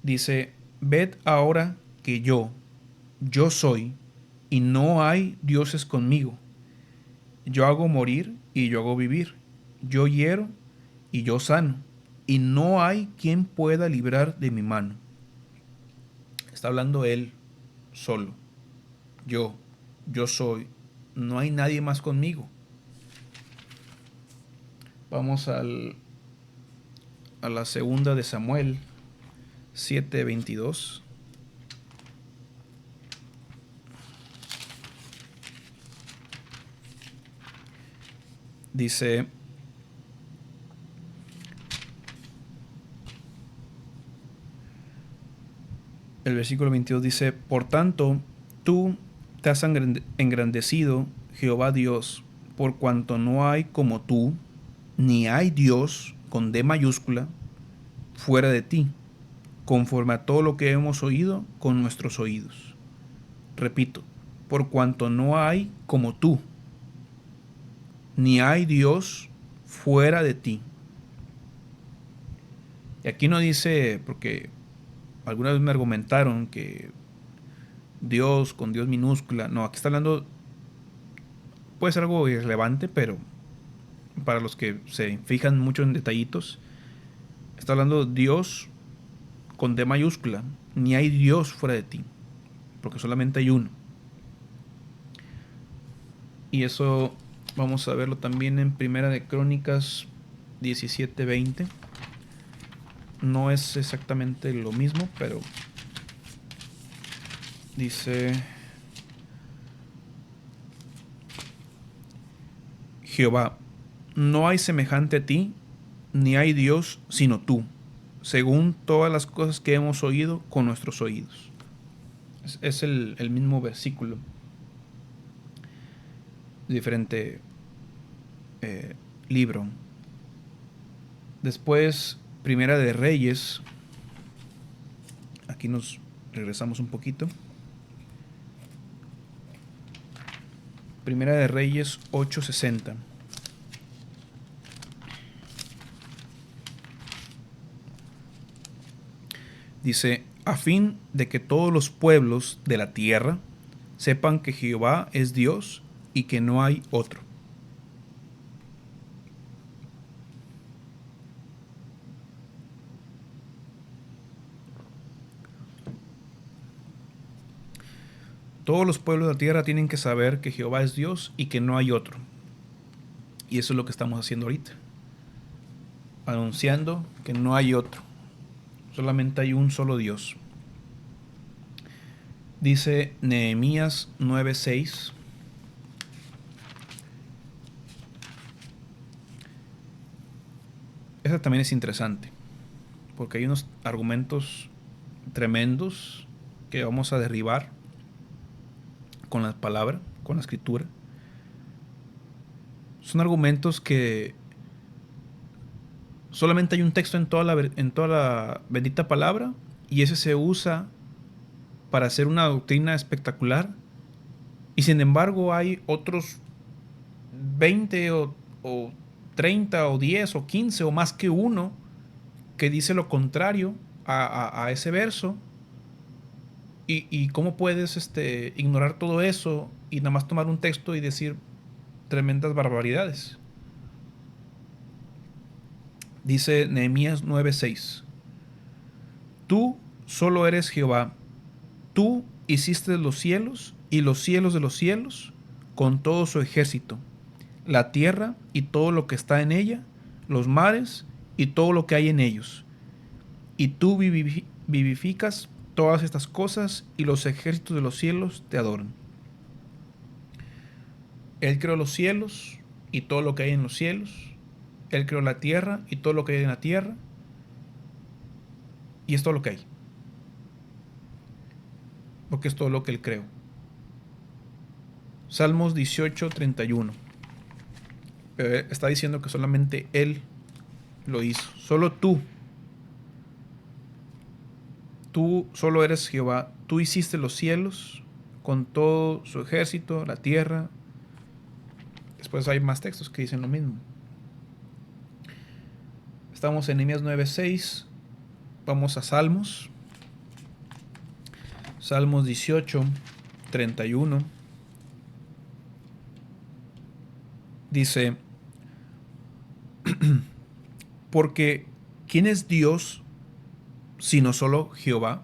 Dice: ved ahora que yo soy, y no hay dioses conmigo. Yo hago morir y yo hago vivir. Yo hiero y yo sano. Y no hay quien pueda librar de mi mano. Está hablando él solo. Yo soy. No hay nadie más conmigo. Vamos a la segunda de Samuel 7:22. Dice: el versículo 22 dice: por tanto, tú te has engrandecido, Jehová Dios, por cuanto no hay como tú, ni hay Dios con D mayúscula fuera de ti, conforme a todo lo que hemos oído con nuestros oídos. Repito: por cuanto no hay como tú, ni hay Dios fuera de ti. Y aquí no dice, porque alguna vez me argumentaron que Dios con Dios minúscula. No, aquí está hablando, puede ser algo irrelevante, pero para los que se fijan mucho en detallitos, está hablando Dios con D mayúscula. Ni hay Dios fuera de ti, porque solamente hay uno. Y eso vamos a verlo también en Primera de Crónicas 17:20. No es exactamente lo mismo, pero dice: Jehová, no hay semejante a ti, ni hay Dios sino tú, según todas las cosas que hemos oído con nuestros oídos. Es el mismo versículo, diferente libro. Después, Primera de Reyes. Aquí nos regresamos un poquito. Primera de Reyes 8:60. Dice: a fin de que todos los pueblos de la tierra sepan que Jehová es Dios y que no hay otro. Todos los pueblos de la tierra tienen que saber que Jehová es Dios y que no hay otro. Y eso es lo que estamos haciendo ahorita, anunciando que no hay otro, solamente hay un solo Dios. Dice Nehemías 9:6. Esa también es interesante, porque hay unos argumentos tremendos que vamos a derribar con la palabra, con la escritura. Son argumentos que solamente hay un texto en toda la bendita palabra, y ese se usa para hacer una doctrina espectacular, y sin embargo hay otros 20 o 30 o 10 o 15 o más que uno que dice lo contrario a ese verso. Y cómo puedes ignorar todo eso y nada más tomar un texto y decir tremendas barbaridades. Dice Nehemías 9:6: Tú solo eres Jehová, tú hiciste los cielos y los cielos de los cielos con todo su ejército, la tierra y todo lo que está en ella, los mares y todo lo que hay en ellos. Y tú vivificas todas estas cosas y los ejércitos de los cielos te adoran. Él creó los cielos y todo lo que hay en los cielos. Él creó la tierra y todo lo que hay en la tierra. Y es todo lo que hay. Porque es todo lo que Él creó. Salmos 18:31. Está diciendo que solamente Él lo hizo. Solo tú. Tú solo eres Jehová. Tú hiciste los cielos con todo su ejército, la tierra. Después hay más textos que dicen lo mismo. Estamos en Nehemías 9:6. Vamos a Salmos. Salmos 18:31. Dice: Porque ¿quién es Dios sino solo Jehová?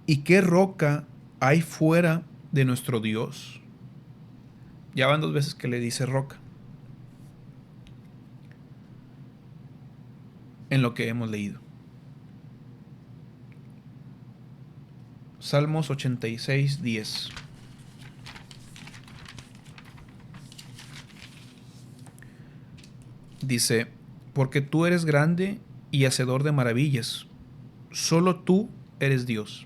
¿Y qué roca hay fuera de nuestro Dios? Ya van 2 veces que le dice roca en lo que hemos leído. Salmos 86:10. Dice: Porque tú eres grande y hacedor de maravillas, solo tú eres Dios.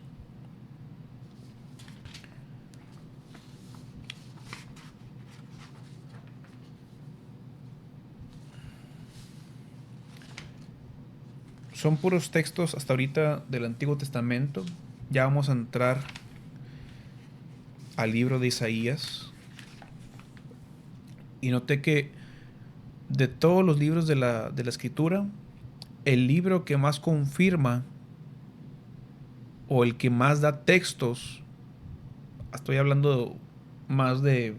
Son puros textos hasta ahorita del Antiguo Testamento. Ya vamos a entrar al libro de Isaías. Y noté que de todos los libros de la Escritura, el libro que más confirma o el que más da textos, estoy hablando más de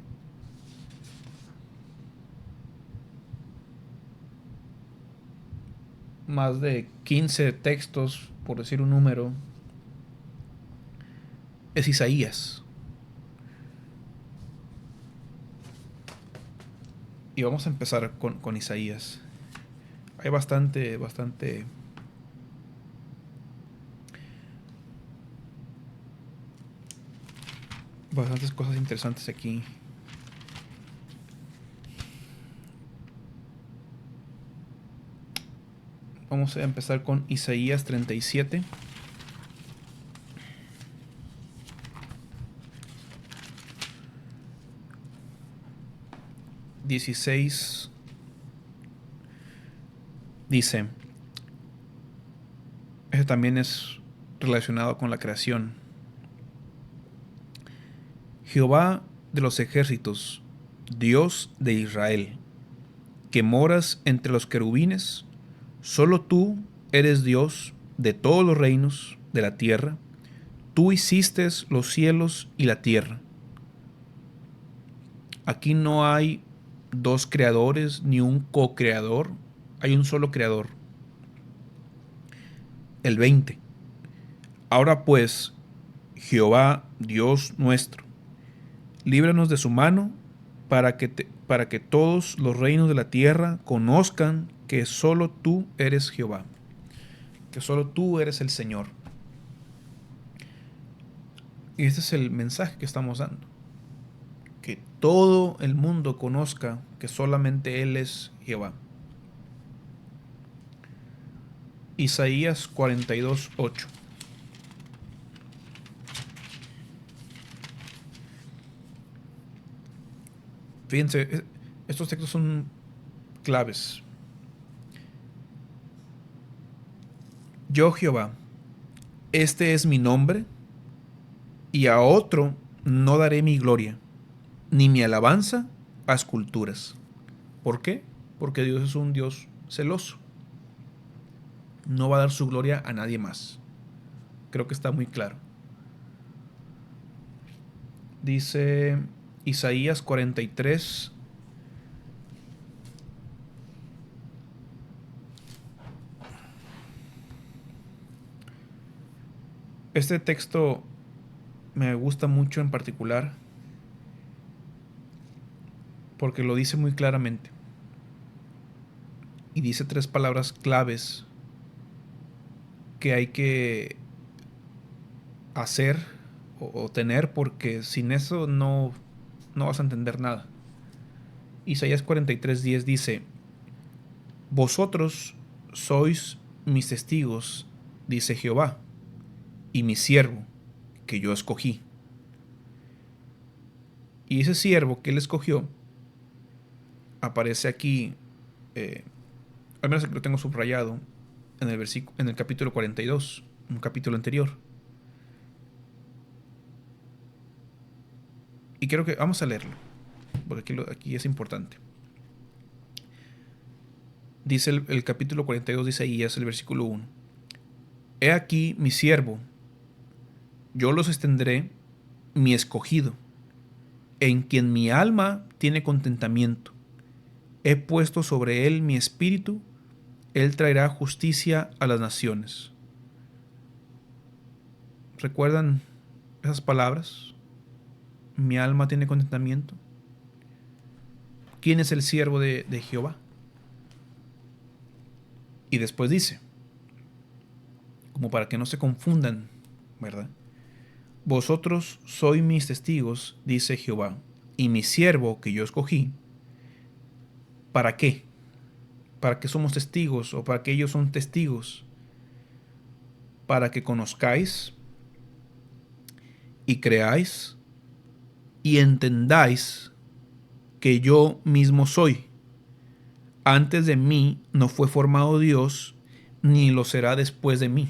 más de 15 textos, por decir un número, es Isaías. Y vamos a empezar con Isaías. Hay bastantes cosas interesantes aquí. Vamos a empezar con Isaías 37. ...16... dice... Eso también es relacionado con la creación. Jehová de los ejércitos, Dios de Israel, que moras entre los querubines, solo tú eres Dios de todos los reinos de la tierra. Tú hiciste los cielos y la tierra. Aquí no hay 2 creadores ni un co-creador, hay un solo creador. El 20. Ahora pues, Jehová, Dios nuestro, líbranos de su mano para que todos los reinos de la tierra conozcan que solo tú eres Jehová, que solo tú eres el Señor. Y este es el mensaje que estamos dando. Que todo el mundo conozca que solamente Él es Jehová. Isaías 42:8. Fíjense, estos textos son claves. Yo, Jehová, Este es mi nombre, y a otro no daré mi gloria, ni mi alabanza a esculturas. ¿Por qué? Porque Dios es un Dios celoso. No va a dar su gloria a nadie más. Creo que está muy claro. Dice Isaías 43. Este texto me gusta mucho en particular porque lo dice muy claramente. Y dice 3 palabras claves que hay que hacer o tener, porque sin eso no vas a entender nada. Isaías 43:10 dice: Vosotros sois mis testigos, dice Jehová, y mi siervo, que yo escogí. Y ese siervo que él escogió aparece aquí, al menos que lo tengo subrayado, en el capítulo 42, un capítulo anterior. Y creo que vamos a leerlo, porque aquí es importante. Dice el capítulo 42 de Isaías, el versículo 1. He aquí mi siervo, yo los extenderé, mi escogido, en quien mi alma tiene contentamiento. He puesto sobre él mi espíritu, él traerá justicia a las naciones. ¿Recuerdan esas palabras? Mi alma tiene contentamiento. ¿Quién es el siervo de Jehová? Y después dice, como para que no se confundan, ¿verdad? Vosotros sois mis testigos, dice Jehová, y mi siervo que yo escogí. ¿Para qué? ¿Para qué somos testigos o para qué ellos son testigos? Para que conozcáis y creáis y entendáis que yo mismo soy. Antes de mí no fue formado Dios, ni lo será después de mí.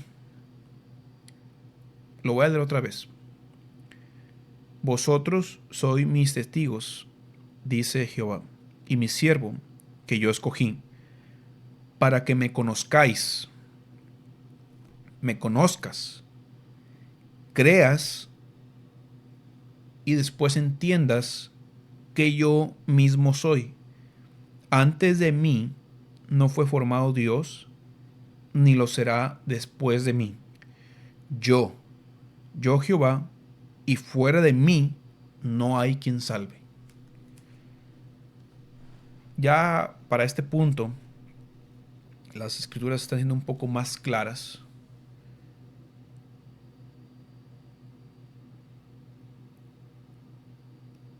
Lo voy a leer otra vez. Vosotros sois mis testigos, dice Jehová, y mi siervo que yo escogí, para que me conozcáis, me conozcas, creas y después entiendas que yo mismo soy. Antes de mí no fue formado Dios, ni lo será después de mí. Yo Jehová, y fuera de mí no hay quien salve. Ya para este punto, las escrituras están siendo un poco más claras.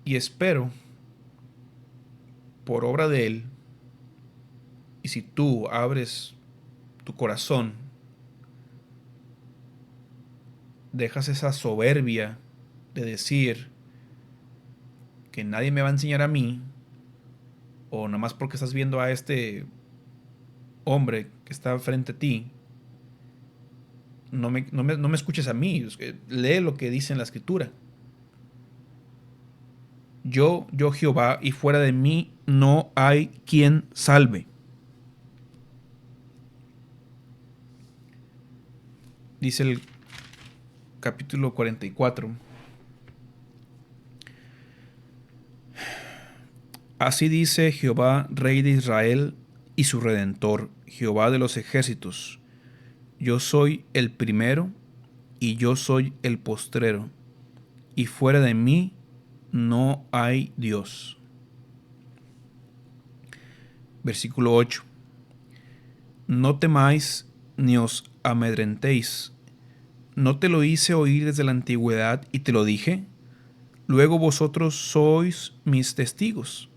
Y espero, por obra de Él, y si tú abres tu corazón, dejas esa soberbia de decir que nadie me va a enseñar a mí, o nada más porque estás viendo a este hombre que está frente a ti, no me escuches a mí, lee lo que dice en la escritura. Yo Jehová, y fuera de mí no hay quien salve. Dice el capítulo 44. Así dice Jehová, Rey de Israel y su Redentor, Jehová de los ejércitos. Yo soy el primero y yo soy el postrero, y fuera de mí no hay Dios. Versículo 8. No temáis ni os amedrentéis. ¿No te lo hice oír desde la antigüedad y te lo dije? Luego vosotros sois mis testigos.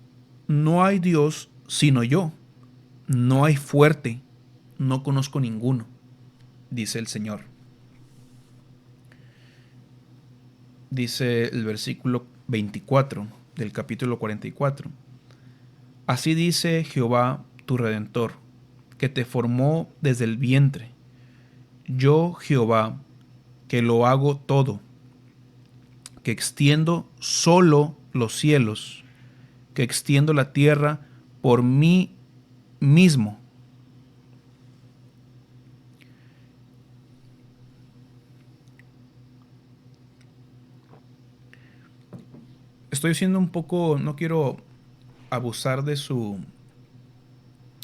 No hay Dios sino yo. No hay fuerte, no conozco ninguno, dice el Señor. Dice el versículo 24 del capítulo 44. Así dice Jehová tu Redentor, que te formó desde el vientre. Yo, Jehová, que lo hago todo, que extiendo solo los cielos, que extiendo la tierra por mí mismo. Estoy siendo un poco, no quiero abusar de su,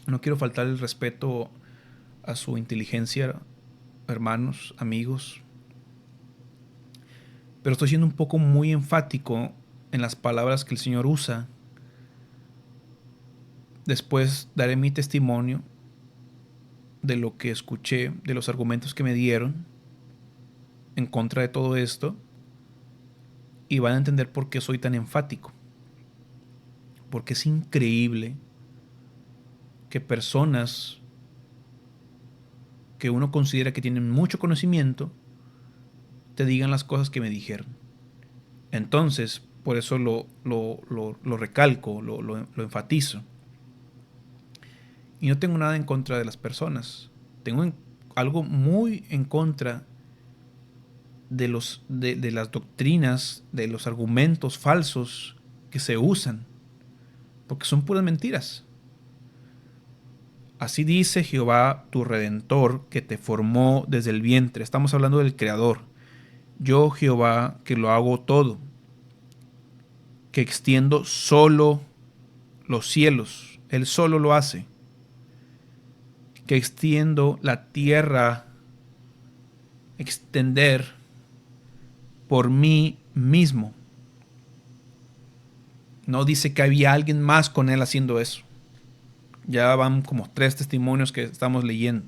no quiero faltar el respeto a su inteligencia, hermanos, amigos, pero estoy siendo un poco muy enfático en las palabras que el Señor usa. Después daré mi testimonio de lo que escuché, de los argumentos que me dieron en contra de todo esto, y van a entender por qué soy tan enfático. Porque es increíble que personas que uno considera que tienen mucho conocimiento te digan las cosas que me dijeron. Entonces, por eso lo recalco, lo enfatizo. Y no tengo nada en contra de las personas. Tengo algo muy en contra de las doctrinas, de los argumentos falsos que se usan, porque son puras mentiras. Así dice Jehová tu Redentor, que te formó desde el vientre. Estamos hablando del Creador. Yo, Jehová, que lo hago todo, que extiendo solo los cielos. Él solo lo hace. Que extiendo la tierra, extender por mí mismo. No dice que había alguien más con él haciendo eso. Ya van como 3 testimonios que estamos leyendo.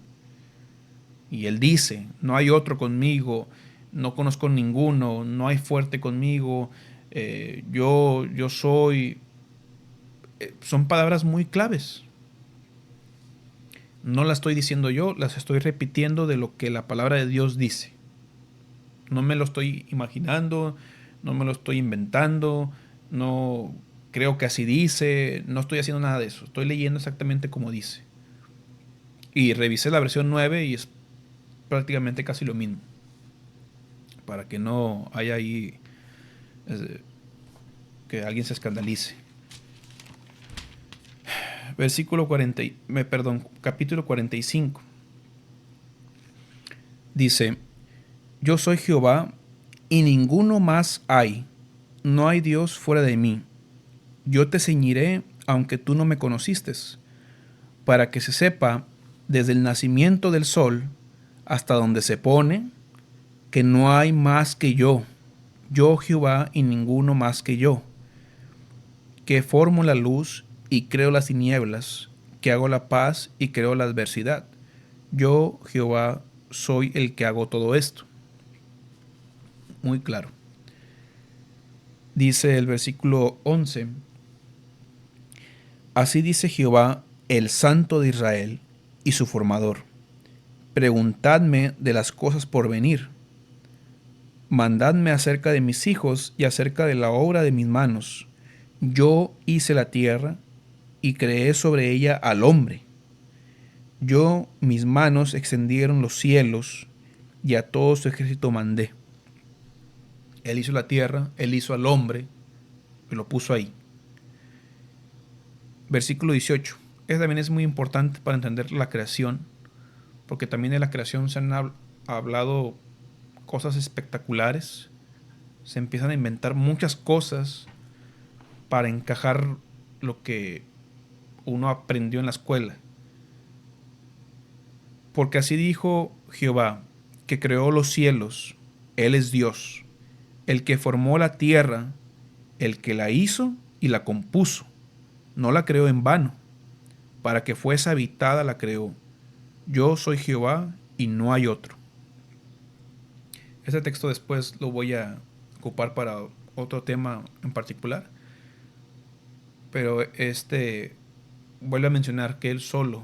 Y él dice, no hay otro conmigo, no conozco ninguno, no hay fuerte conmigo, yo soy... son palabras muy claves. No las estoy diciendo yo, las estoy repitiendo de lo que la palabra de Dios dice. No me lo estoy imaginando, no me lo estoy inventando, no creo que así dice, no estoy haciendo nada de eso. Estoy leyendo exactamente como dice. Y revisé la versión 9 y es prácticamente casi lo mismo. Para que no haya ahí que alguien se escandalice. Capítulo 45. Dice, yo soy Jehová y ninguno más hay. No hay Dios fuera de mí. Yo te ceñiré aunque tú no me conociste, para que se sepa desde el nacimiento del sol hasta donde se pone, que no hay más que yo Jehová y ninguno más que yo, que formo la luz y creo las tinieblas, que hago la paz y creo la adversidad. Yo, Jehová, soy el que hago todo esto. Muy claro. Dice el versículo 11, así dice Jehová, el Santo de Israel y su formador. Preguntadme de las cosas por venir. Mandadme acerca de mis hijos y acerca de la obra de mis manos. Yo hice la tierra y creé sobre ella al hombre. Yo, mis manos extendieron los cielos y a todo su ejército mandé. Él hizo la tierra, él hizo al hombre y lo puso ahí. Versículo 18. Este también es muy importante para entender la creación, porque también en la creación se han hablado cosas espectaculares. Se empiezan a inventar muchas cosas para encajar lo que uno aprendió en la escuela. Porque así dijo Jehová, que creó los cielos, Él es Dios, el que formó la tierra, el que la hizo y la compuso. No la creó en vano, para que fuese habitada la creó. Yo soy Jehová y no hay otro. Este texto después lo voy a ocupar para otro tema en particular, pero vuelve a mencionar que Él solo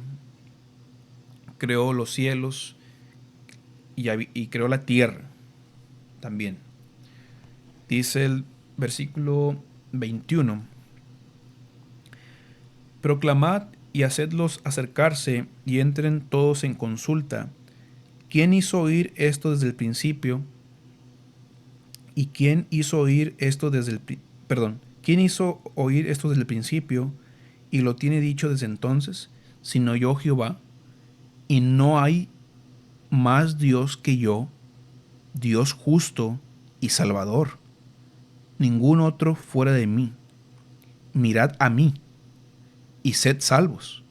creó los cielos y creó la tierra también. Dice el versículo 21, proclamad y hacedlos acercarse y entren todos en consulta. ¿Quién hizo oír esto desde el principio ¿Y quién hizo oír esto desde quién hizo oír esto desde el principio y lo tiene dicho desde entonces, sino yo Jehová? Y no hay más Dios que yo, Dios justo y salvador, ningún otro fuera de mí. Mirad a mí y sed salvos,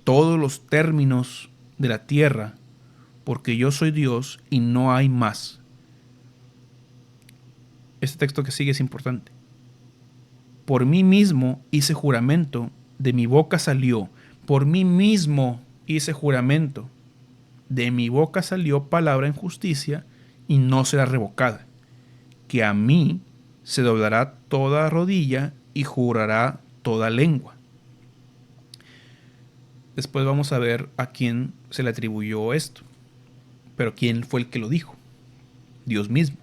todos los términos de la tierra, porque yo soy Dios y no hay más. Este texto que sigue es importante. Por mí mismo hice juramento, de mi boca salió. Por mí mismo hice juramento, de mi boca salió palabra en justicia y no será revocada. Que a mí se doblará toda rodilla y jurará toda lengua. Después vamos a ver a quién se le atribuyó esto. Pero ¿quién fue el que lo dijo? Dios mismo.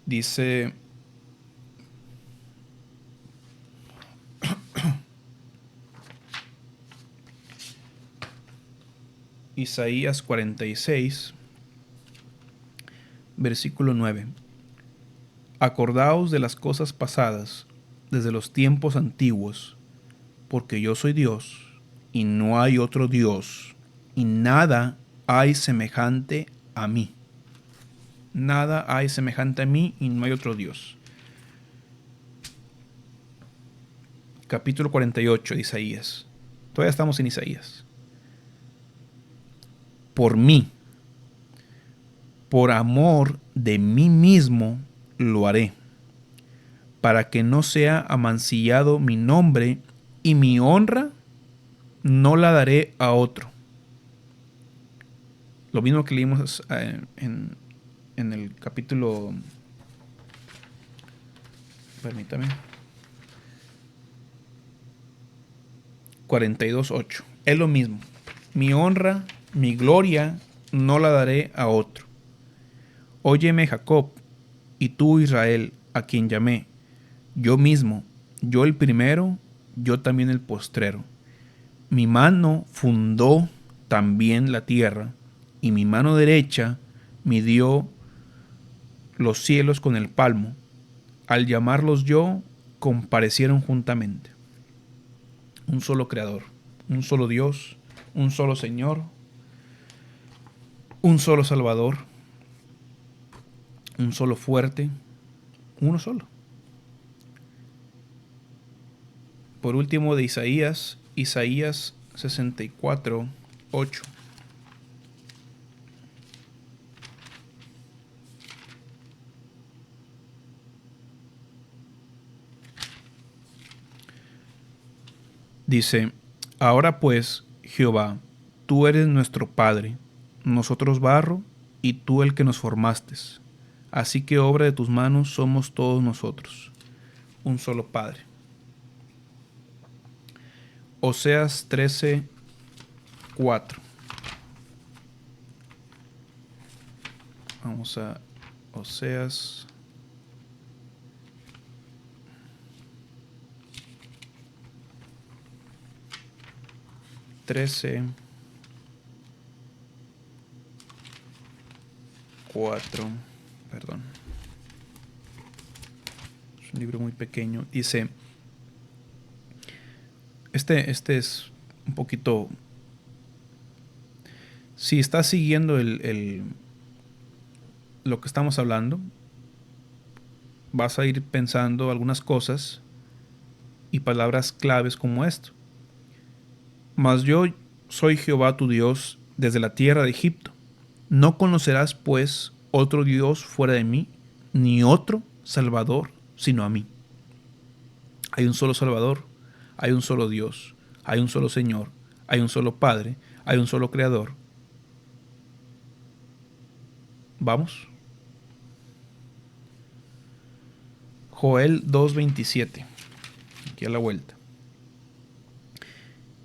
Dice Isaías 46, versículo 9. Acordaos de las cosas pasadas, desde los tiempos antiguos, porque yo soy Dios, y no hay otro Dios, y nada hay semejante a mí. Nada hay semejante a mí, y no hay otro Dios. Capítulo 48 de Isaías. Todavía estamos en Isaías. Por mí, por amor de mí mismo, lo haré, para que no sea amancillado mi nombre, y mi honra no la daré a otro. Lo mismo que leímos en el capítulo, permítame, 42:8. Es lo mismo. Mi honra, mi gloria, no la daré a otro. Óyeme, Jacob, y tú, Israel, a quien llamé, yo mismo, yo el primero, yo también el postrero. Mi mano fundó también la tierra, y mi mano derecha midió los cielos con el palmo. Al llamarlos yo, comparecieron juntamente. Un solo creador, un solo Dios, un solo Señor, un solo Salvador, un solo fuerte, uno solo. Por último, de Isaías 64:8. Dice: ahora pues, Jehová, tú eres nuestro Padre, nosotros barro, y tú el que nos formaste. Así que obra de tus manos somos todos nosotros. Un solo Padre. Oseas 13:4. Vamos a Oseas 13:4. Perdón. Es un libro muy pequeño. Dice, este es un poquito... Si estás siguiendo lo que estamos hablando, vas a ir pensando algunas cosas y palabras claves como esto. Mas yo soy Jehová tu Dios desde la tierra de Egipto. No conocerás pues otro Dios fuera de mí, ni otro Salvador sino a mí. Hay un solo Salvador, hay un solo Dios, hay un solo Señor, hay un solo Padre, hay un solo Creador. ¿Vamos? Joel 2:27. Aquí a la vuelta.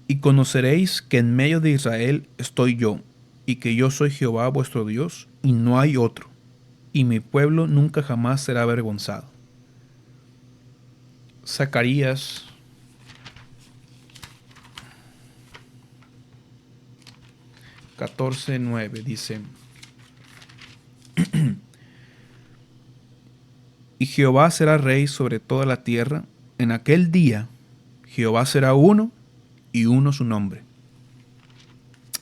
Y conoceréis que en medio de Israel estoy yo, y que yo soy Jehová vuestro Dios, y no hay otro, y mi pueblo nunca jamás será avergonzado. Zacarías 14:9 dice: Y Jehová será rey sobre toda la tierra. En aquel día Jehová será uno y uno su nombre.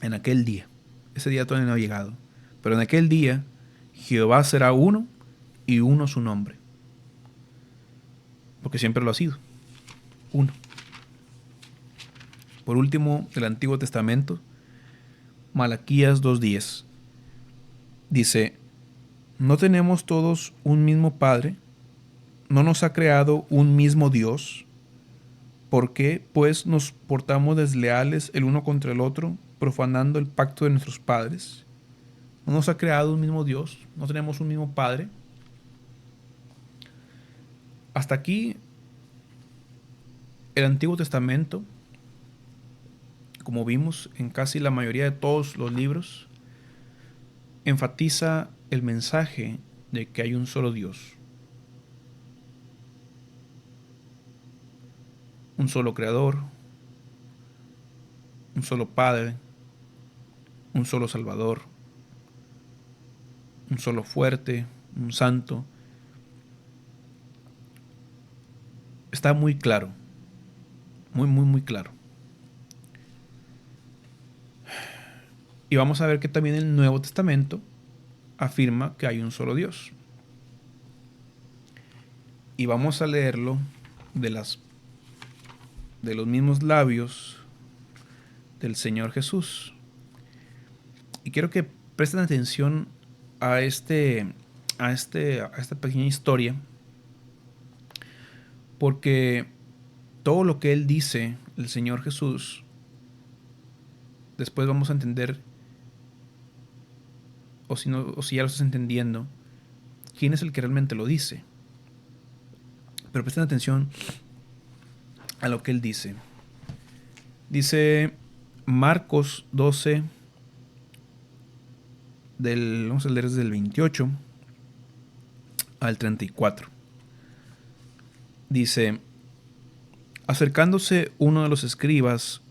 En aquel día. Ese día todavía no ha llegado. Pero en aquel día Jehová será uno y uno su nombre. Porque siempre lo ha sido. Uno. Por último, del Antiguo Testamento, Malaquías 2:10. Dice, ¿no tenemos todos un mismo Padre? ¿No nos ha creado un mismo Dios? ¿Por qué, pues, nos portamos desleales el uno contra el otro, profanando el pacto de nuestros padres? ¿No nos ha creado un mismo Dios? ¿No tenemos un mismo Padre? Hasta aquí, el Antiguo Testamento, como vimos en casi la mayoría de todos los libros, enfatiza el mensaje de que hay un solo Dios, un solo Creador, un solo Padre, un solo Salvador, un solo fuerte, un santo. Está muy claro, muy claro. Y vamos a ver que también el Nuevo Testamento afirma que hay un solo Dios. Y vamos a leerlo de los mismos labios del Señor Jesús. Y quiero que presten atención a esta pequeña historia, porque todo lo que Él dice, el Señor Jesús, después vamos a entender, o si ya lo estás entendiendo, quién es el que realmente lo dice. Pero presten atención a lo que Él dice. Dice Marcos 12, vamos a leer desde el 28 al 34. Dice, acercándose uno de los escribas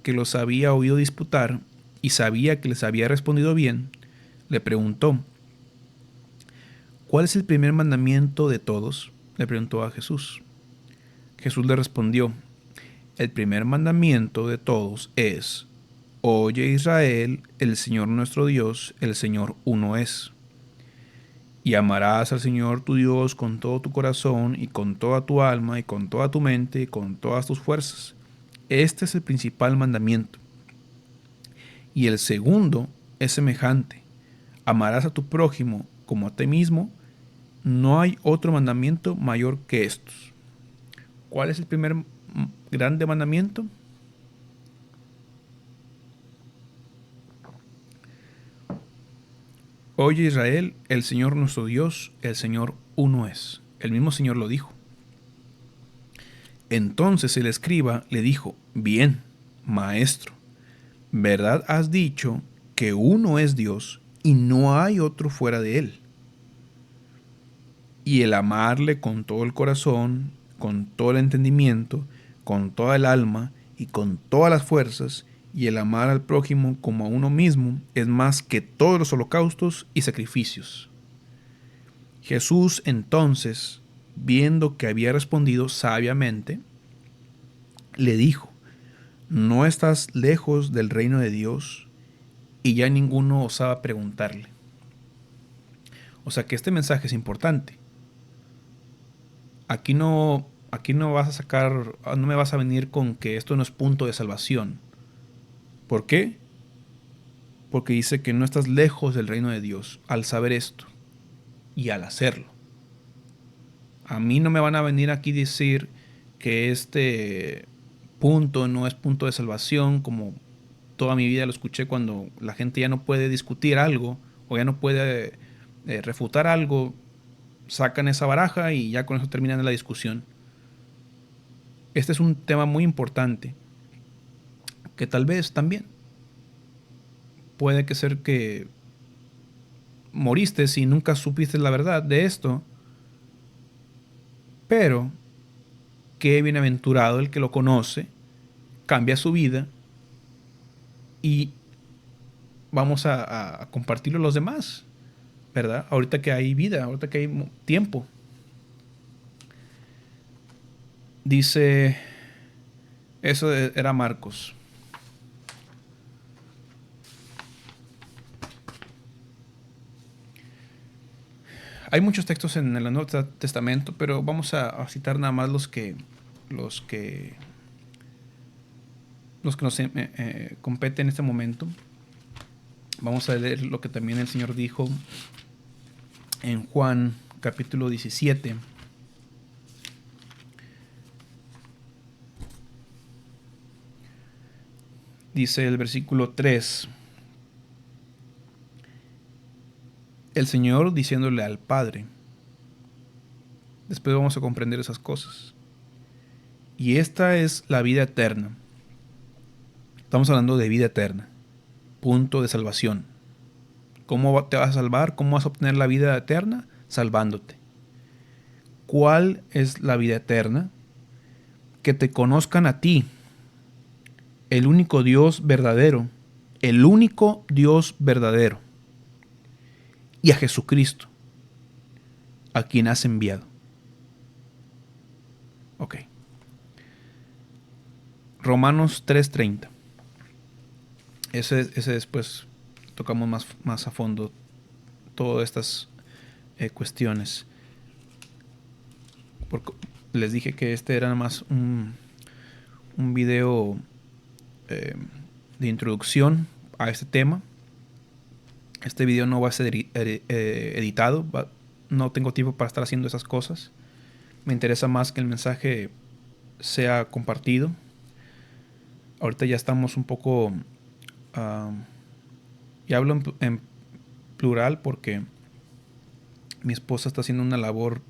que los había oído disputar y sabía que les había respondido bien, le preguntó, ¿cuál es el primer mandamiento de todos? Le preguntó a Jesús. Jesús le respondió, el primer mandamiento de todos es, oye Israel, el Señor nuestro Dios, el Señor uno es. Y amarás al Señor tu Dios con todo tu corazón y con toda tu alma y con toda tu mente y con todas tus fuerzas. Este es el principal mandamiento. Y el segundo es semejante. Amarás a tu prójimo como a ti mismo. No hay otro mandamiento mayor que estos. ¿Cuál es el primer grande mandamiento? Oye Israel, el Señor nuestro Dios, el Señor uno es. El mismo Señor lo dijo. Entonces el escriba le dijo, bien, maestro, ¿verdad has dicho que uno es Dios y no hay otro fuera de él? Y el amarle con todo el corazón, con todo el entendimiento, con toda el alma y con todas las fuerzas, y el amar al prójimo como a uno mismo es más que todos los holocaustos y sacrificios. Jesús entonces, viendo que había respondido sabiamente, le dijo, no estás lejos del reino de Dios, y ya ninguno osaba preguntarle. O sea que este mensaje es importante. Aquí no vas a sacar, no me vas a venir con que esto no es punto de salvación. ¿Por qué? Porque dice que no estás lejos del reino de Dios al saber esto y al hacerlo. A mí no me van a venir aquí a decir que este punto no es punto de salvación, como toda mi vida lo escuché cuando la gente ya no puede discutir algo o ya no puede refutar algo, sacan esa baraja y ya con eso terminan la discusión. Este es un tema muy importante que tal vez también puede que ser que moriste si nunca supiste la verdad de esto, pero qué bienaventurado el que lo conoce, cambia su vida y vamos a compartirlo a los demás. ¿verdad? Ahorita que hay vida, ahorita que hay tiempo. Dice, eso era Marcos. Hay muchos textos en el Nuevo Testamento, pero vamos a citar nada más los que, los que nos competen en este momento. Vamos a leer lo que también el Señor dijo en Juan capítulo 17. Dice el versículo 3. El Señor diciéndole al Padre. Después vamos a comprender esas cosas. Y esta es la vida eterna. Estamos hablando de vida eterna. Punto de salvación. ¿Cómo te vas a salvar? ¿Cómo vas a obtener la vida eterna? Salvándote. ¿Cuál es la vida eterna? Que te conozcan a ti, el único Dios verdadero, el único Dios verdadero, y a Jesucristo, a quien has enviado. Ok. Romanos 3:30. Ese después tocamos más a fondo todas estas cuestiones. Porque les dije que este era más un video de introducción a este tema. Este video no va a ser editado. No tengo tiempo para estar haciendo esas cosas. Me interesa más que el mensaje sea compartido. Ahorita ya estamos un poco... y hablo en plural porque mi esposa está haciendo una labor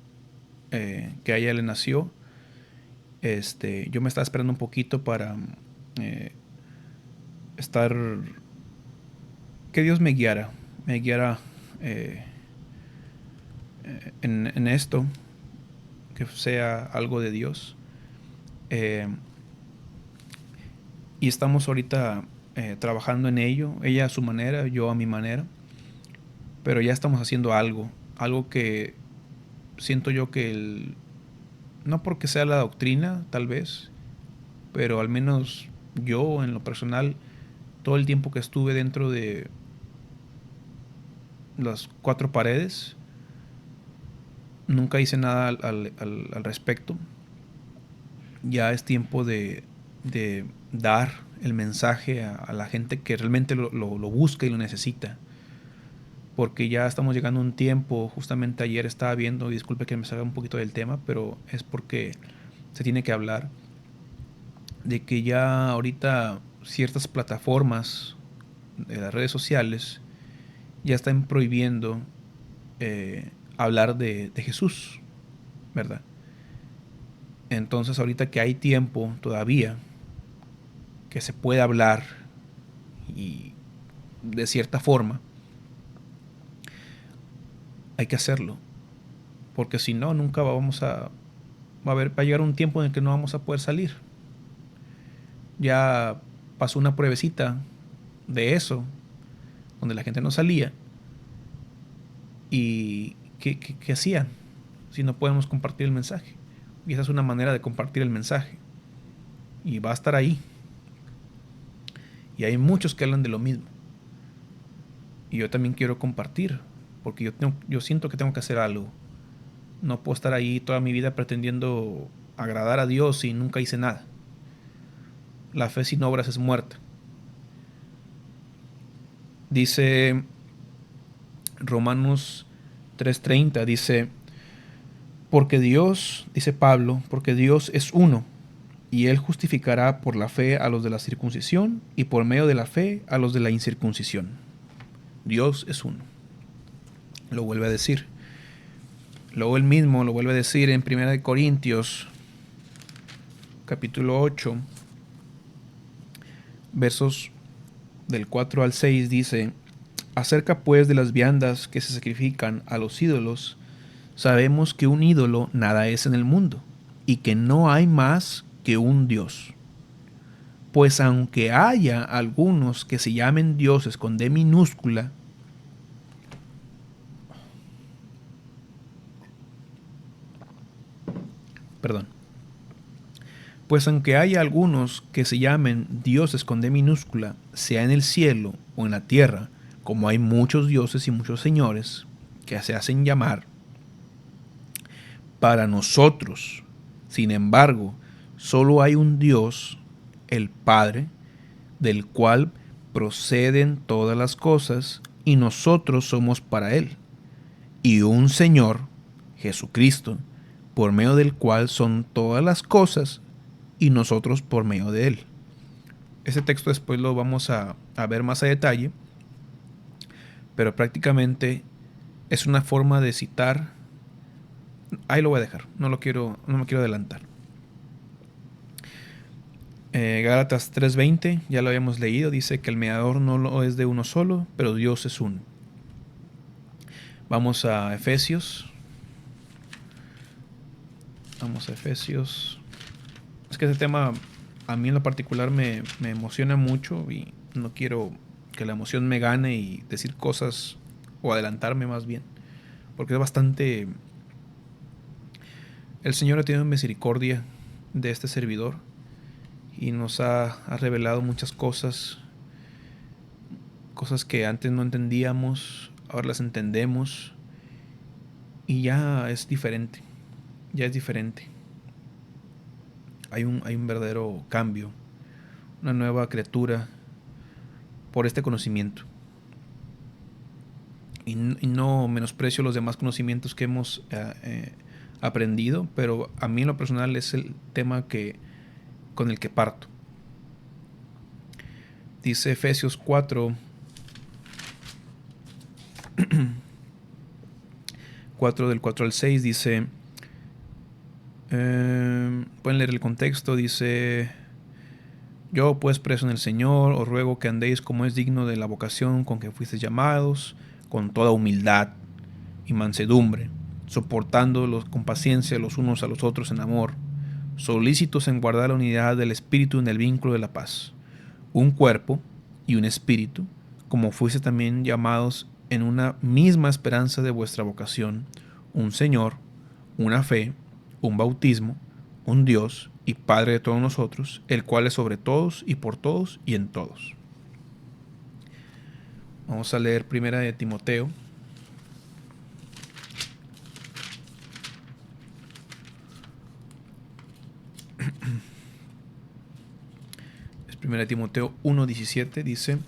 que a ella le nació. Yo me estaba esperando un poquito para estar... que Dios me guiara en esto, que sea algo de Dios. Y estamos ahorita trabajando en ello, ella a su manera, yo a mi manera, pero ya estamos haciendo algo que siento yo que no porque sea la doctrina, tal vez, pero al menos yo en lo personal, todo el tiempo que estuve dentro de las cuatro paredes, nunca hice nada al respecto. Ya es tiempo de dar el mensaje a la gente que realmente lo busca y lo necesita. Porque ya estamos llegando a un tiempo, justamente ayer estaba viendo, y disculpe que me salga un poquito del tema, pero es porque se tiene que hablar, de que ya ahorita ciertas plataformas de las redes sociales ya están prohibiendo hablar de Jesús, ¿verdad? Entonces ahorita que hay tiempo todavía que se puede hablar y de cierta forma, hay que hacerlo, porque si no, nunca va a llegar un tiempo en el que no vamos a poder salir. Ya pasó una pruebecita de eso, donde la gente no salía. ¿Y qué hacían si no podemos compartir el mensaje? Y esa es una manera de compartir el mensaje. Y va a estar ahí. Y hay muchos que hablan de lo mismo. Y yo también quiero compartir, porque yo siento que tengo que hacer algo. No puedo estar ahí toda mi vida pretendiendo agradar a Dios y nunca hice nada. La fe sin obras es muerta. Dice Romanos 3:30, dice, porque Dios, dice Pablo, porque Dios es uno, y Él justificará por la fe a los de la circuncisión y por medio de la fe a los de la incircuncisión. Dios es uno. Lo vuelve a decir. Luego él mismo lo vuelve a decir en 1 Corintios capítulo 8, versos del 4 al 6, dice, acerca pues de las viandas que se sacrifican a los ídolos, sabemos que un ídolo nada es en el mundo, y que no hay más que un Dios. Pues aunque haya algunos que se llamen dioses con D minúscula, Perdón. Pues aunque haya algunos que se llamen dioses con D minúscula, sea en el cielo o en la tierra, como hay muchos dioses y muchos señores que se hacen llamar, para nosotros, sin embargo, solo hay un Dios, el Padre, del cual proceden todas las cosas, y nosotros somos para Él, y un Señor, Jesucristo, por medio del cual son todas las cosas, y nosotros por medio de Él. Ese texto después lo vamos a ver más a detalle, pero prácticamente es una forma de citar. Ahí lo voy a dejar, no me quiero adelantar. Gálatas 3:20, ya lo habíamos leído, dice que el mediador no lo es de uno solo, pero Dios es uno. Vamos a Efesios. Es que ese tema a mí en lo particular me emociona mucho y no quiero que la emoción me gane y decir cosas o adelantarme más bien, porque es bastante... El Señor ha tenido misericordia de este servidor y nos ha revelado muchas cosas que antes no entendíamos, ahora las entendemos y ya es diferente, hay un verdadero cambio, una nueva criatura por este conocimiento. Y no menosprecio los demás conocimientos que hemos aprendido, pero a mí en lo personal es el tema con el que parto. Dice Efesios 4, 4 del 4 al 6, dice, pueden leer el contexto, dice: yo pues preso en el Señor, os ruego que andéis como es digno de la vocación con que fuisteis llamados, con toda humildad y mansedumbre, soportándolos con paciencia los unos a los otros en amor, solícitos en guardar la unidad del Espíritu en el vínculo de la paz, un cuerpo y un espíritu, como fuisteis también llamados en una misma esperanza de vuestra vocación, un Señor, una fe, un bautismo, un Dios y Padre de todos nosotros, el cual es sobre todos y por todos y en todos. Vamos a leer primera de Timoteo. Es primera de Timoteo 1:17, dice: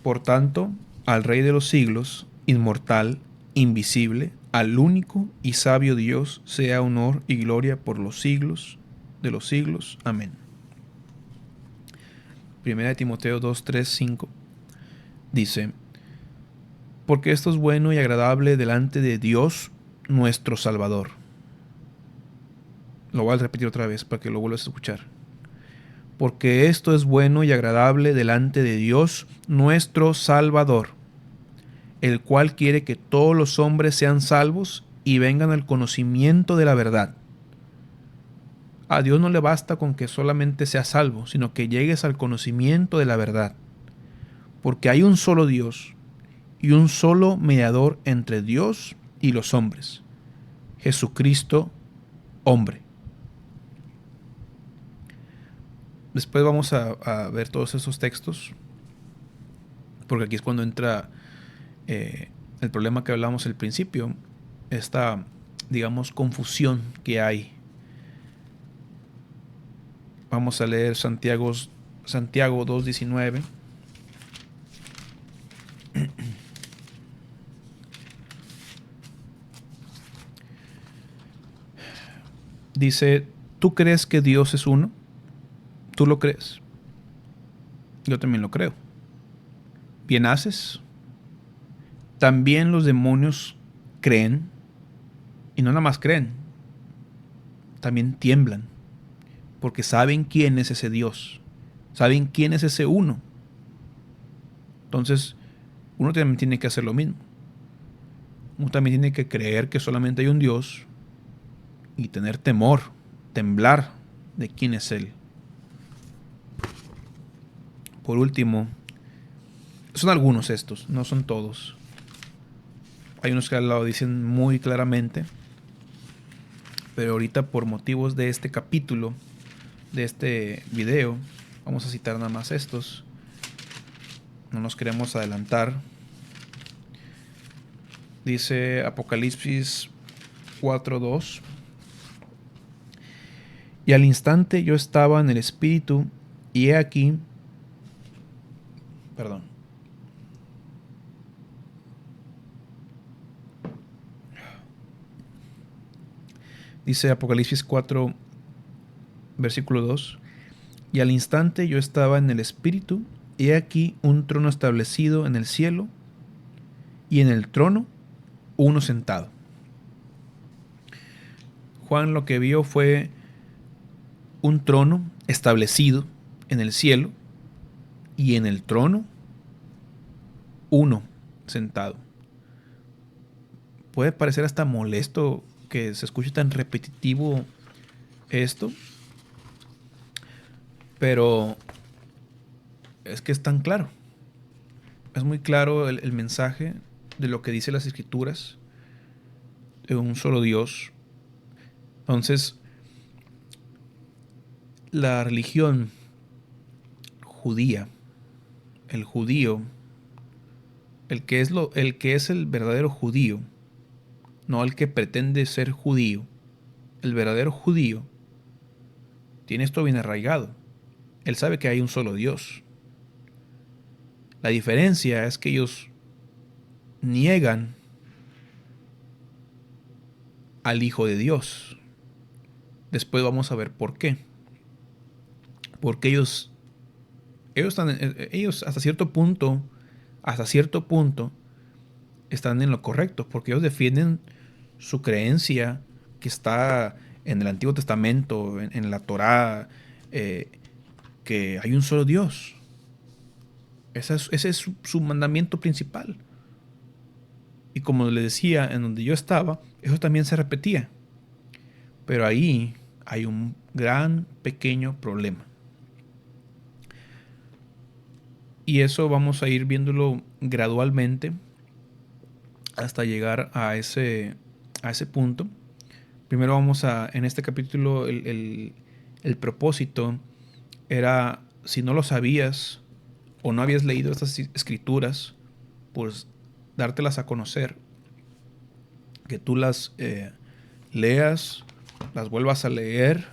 por tanto, al Rey de los siglos, inmortal, invisible, al único y sabio Dios, sea honor y gloria por los siglos de los siglos. Amén. Primera de Timoteo 2, 3, 5 dice: porque esto es bueno y agradable delante de Dios nuestro Salvador. Lo voy a repetir otra vez para que lo vuelvas a escuchar. Porque esto es bueno y agradable delante de Dios nuestro Salvador, el cual quiere que todos los hombres sean salvos y vengan al conocimiento de la verdad. A Dios no le basta con que solamente seas salvo, sino que llegues al conocimiento de la verdad. Porque hay un solo Dios y un solo mediador entre Dios y los hombres, Jesucristo, hombre. Después vamos a ver todos esos textos, porque aquí es cuando entra el problema que hablamos al principio, esta, digamos, confusión que hay. Vamos a leer Santiago 2:19. Dice: ¿tú crees que Dios es uno? ¿Tú lo crees? Yo también lo creo. Bien haces. También los demonios creen, y no nada más creen, también tiemblan, porque saben quién es ese Dios, saben quién es ese uno. Entonces, uno también tiene que hacer lo mismo. Uno también tiene que creer que solamente hay un Dios y tener temor, temblar de quién es Él. Por último, son algunos estos, no son todos. Hay unos que lo dicen muy claramente. Pero ahorita, por motivos de este capítulo, de este video, vamos a citar nada más estos. No nos queremos adelantar. Dice Apocalipsis 4:2. Y al instante yo estaba en el espíritu, y he aquí, perdón, dice Apocalipsis 4, versículo 2. Y al instante yo estaba en el espíritu, y he aquí un trono establecido en el cielo, y en el trono uno sentado. Juan lo que vio fue un trono establecido en el cielo, y en el trono uno sentado. Puede parecer hasta molesto que se escuche tan repetitivo esto, pero es que es tan claro. Es muy claro el mensaje de lo que dice las escrituras, de un solo Dios. Entonces, la religión judía, el judío, el que es el verdadero judío, no el que pretende ser judío, el verdadero judío tiene esto bien arraigado. Él sabe que hay un solo Dios. La diferencia es que ellos niegan al Hijo de Dios. Después vamos a ver por qué. Porque ellos hasta cierto punto, están en lo correcto, porque ellos defienden su creencia que está en el Antiguo Testamento, en la Torá, que hay un solo Dios. Ese es su mandamiento principal. Y como le decía, en donde yo estaba, eso también se repetía. Pero ahí hay un gran pequeño problema. Y eso vamos a ir viéndolo gradualmente hasta llegar a ese punto. Primero vamos a, en este capítulo, el propósito era, si no lo sabías o no habías leído estas escrituras, pues dártelas a conocer, que tú las leas, las vuelvas a leer,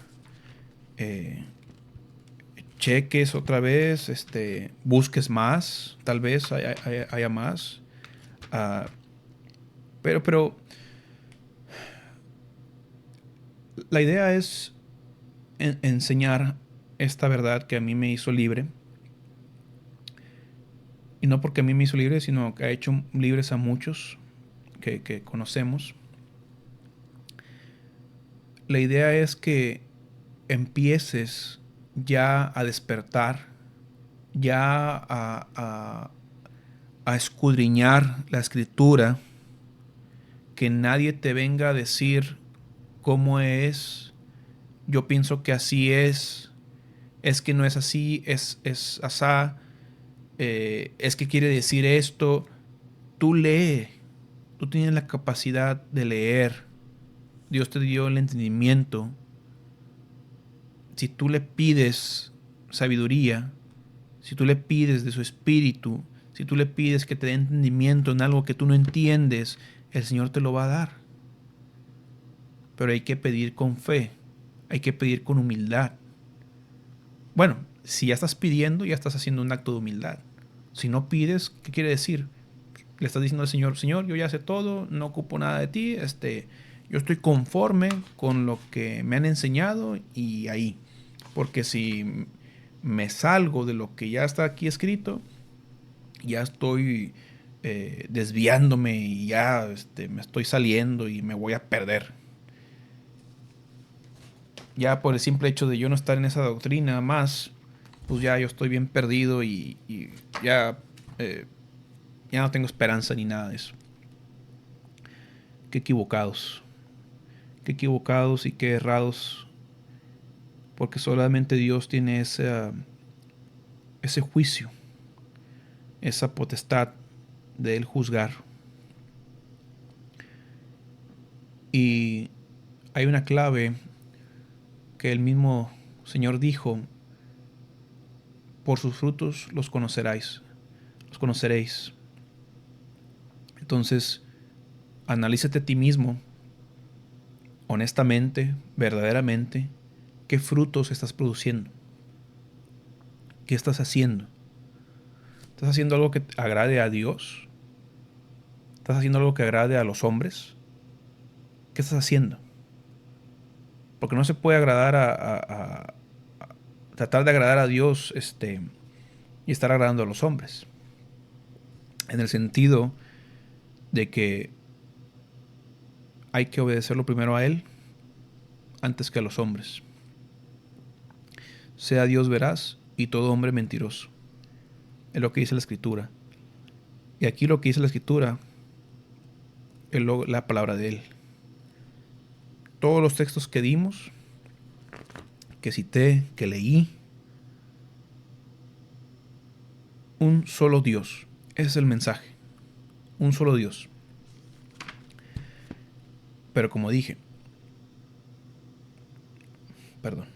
eh, cheques otra vez, busques más, tal vez haya más. Uh, pero la idea es enseñar esta verdad que a mí me hizo libre. Y no porque a mí me hizo libre, sino que ha hecho libres a muchos que conocemos. La idea es que empieces ya a despertar, ya a escudriñar la escritura, que nadie te venga a decir cómo es, yo pienso que así es que no es así, es asá, es que quiere decir esto. Tú lee, tú tienes la capacidad de leer, Dios te dio el entendimiento. Si tú le pides sabiduría, si tú le pides de su espíritu, si tú le pides que te dé entendimiento en algo que tú no entiendes, el Señor te lo va a dar. Pero hay que pedir con fe, hay que pedir con humildad. Bueno, si ya estás pidiendo, ya estás haciendo un acto de humildad. Si no pides, ¿qué quiere decir? Le estás diciendo al Señor, Señor, yo ya sé todo, no ocupo nada de ti, yo estoy conforme con lo que me han enseñado y ahí. Porque si me salgo de lo que ya está aquí escrito, ya estoy desviándome y ya me estoy saliendo y me voy a perder. Ya por el simple hecho de yo no estar en esa doctrina más, pues ya yo estoy bien perdido y ya, ya no tengo esperanza ni nada de eso. Qué equivocados y qué errados, porque solamente Dios tiene ese juicio, esa potestad de Él juzgar. Y hay una clave que el mismo Señor dijo: por sus frutos los conoceréis, los conoceréis. Entonces, analízate a ti mismo, honestamente, verdaderamente, qué frutos estás produciendo, qué estás haciendo. ¿Estás haciendo algo que agrade a Dios? ¿Estás haciendo algo que agrade a los hombres? ¿Qué estás haciendo? Porque no se puede agradar a tratar de agradar a Dios y estar agradando a los hombres. En el sentido de que hay que obedecerlo primero a Él antes que a los hombres. Sea Dios veraz y todo hombre mentiroso. Es lo que dice la Escritura. Y aquí lo que dice la Escritura es la palabra de Él. Todos los textos que dimos, que cité, que leí, un solo Dios. Ese es el mensaje. Un solo Dios. Pero como dije, perdón,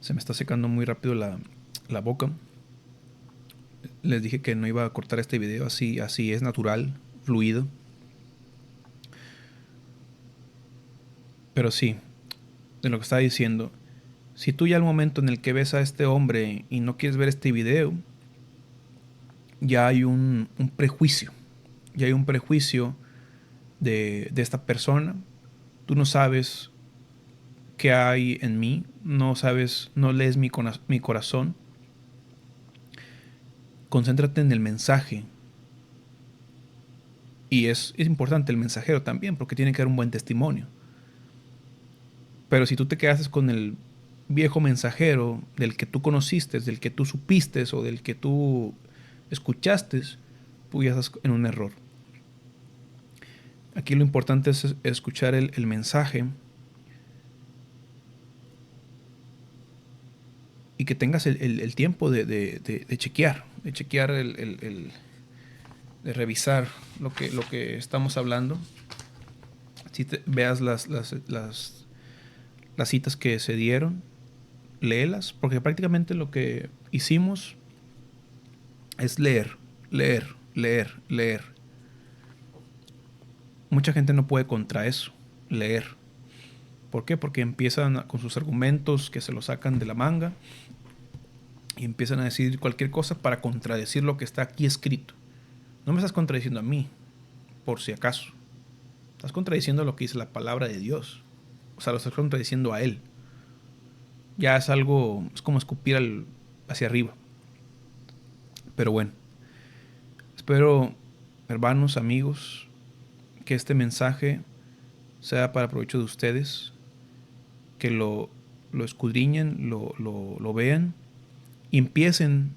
se me está secando muy rápido la boca. Les dije que no iba a cortar este video, así es natural, fluido. Pero sí, de lo que estaba diciendo, si tú ya al momento en el que ves a este hombre y no quieres ver este video, ya hay un prejuicio. Ya hay un prejuicio de esta persona. Tú no sabes qué hay en mí, no sabes, no lees mi corazón. Concéntrate en el mensaje. Y es importante el mensajero también, porque tiene que dar un buen testimonio. Pero si tú te quedas con el viejo mensajero del que tú conociste, del que tú supiste o del que tú escuchaste, pues ya estás en un error. Aquí lo importante es escuchar el mensaje y que tengas el tiempo de chequear, de revisar lo que estamos hablando. Si veas las citas que se dieron, léelas, porque prácticamente lo que hicimos es leer, leer, leer, leer. Mucha gente no puede contra eso, leer. ¿Por qué? Porque empiezan con sus argumentos que se los sacan de la manga y empiezan a decir cualquier cosa para contradecir lo que está aquí escrito. No me estás contradiciendo a mí, por si acaso. Estás contradiciendo lo que dice la palabra de Dios. O sea, lo estás contradiciendo a Él. Ya es algo, es como escupir hacia arriba. Pero bueno, espero, hermanos, amigos, que este mensaje sea para provecho de ustedes, que lo escudriñen, lo vean y empiecen,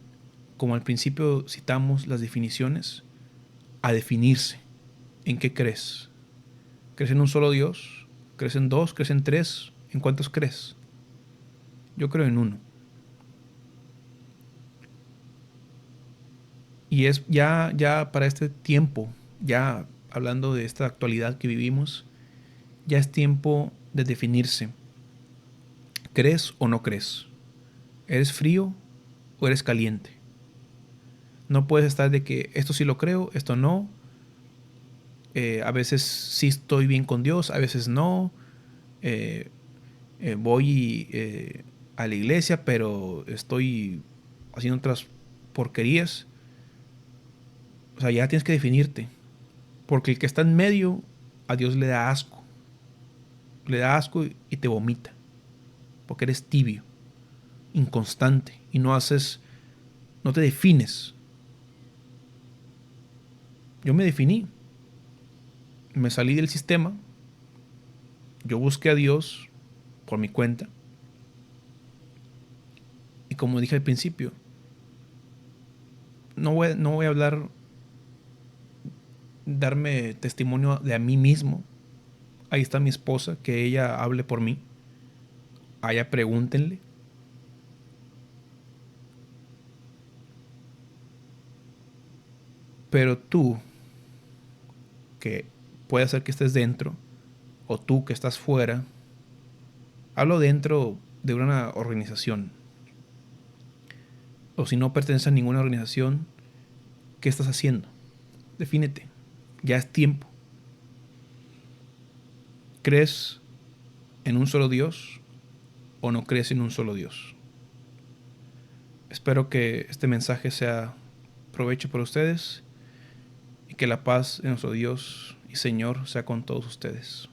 como al principio citamos las definiciones, a definirse. ¿En qué crees? ¿Crees en un solo Dios? ¿Crees en dos? ¿Crees en tres? ¿En cuántos crees? Yo creo en uno. Y es ya para este tiempo, ya hablando de esta actualidad que vivimos, ya es tiempo de definirse. ¿Crees o no crees? ¿Eres frío o eres caliente? No puedes estar de que esto sí lo creo, esto no. A veces sí estoy bien con Dios, a veces no. Eh, voy a la iglesia, pero estoy haciendo otras porquerías. O sea, ya tienes que definirte. Porque el que está en medio, a Dios le da asco. Le da asco y te vomita. Porque eres tibio, inconstante y no te defines. Yo me definí. Me salí del sistema. Yo busqué a Dios por mi cuenta. Y como dije al principio, no voy a hablar, darme testimonio de a mí mismo. Ahí está mi esposa, que ella hable por mí. A ella pregúntenle. Pero tú que puede ser que estés dentro, o tú que estás fuera. Hablo dentro de una organización. O si no perteneces a ninguna organización, ¿qué estás haciendo? Defínete. Ya es tiempo. ¿Crees en un solo Dios o no crees en un solo Dios? Espero que este mensaje sea provecho para ustedes y que la paz de nuestro Dios y Señor sea con todos ustedes.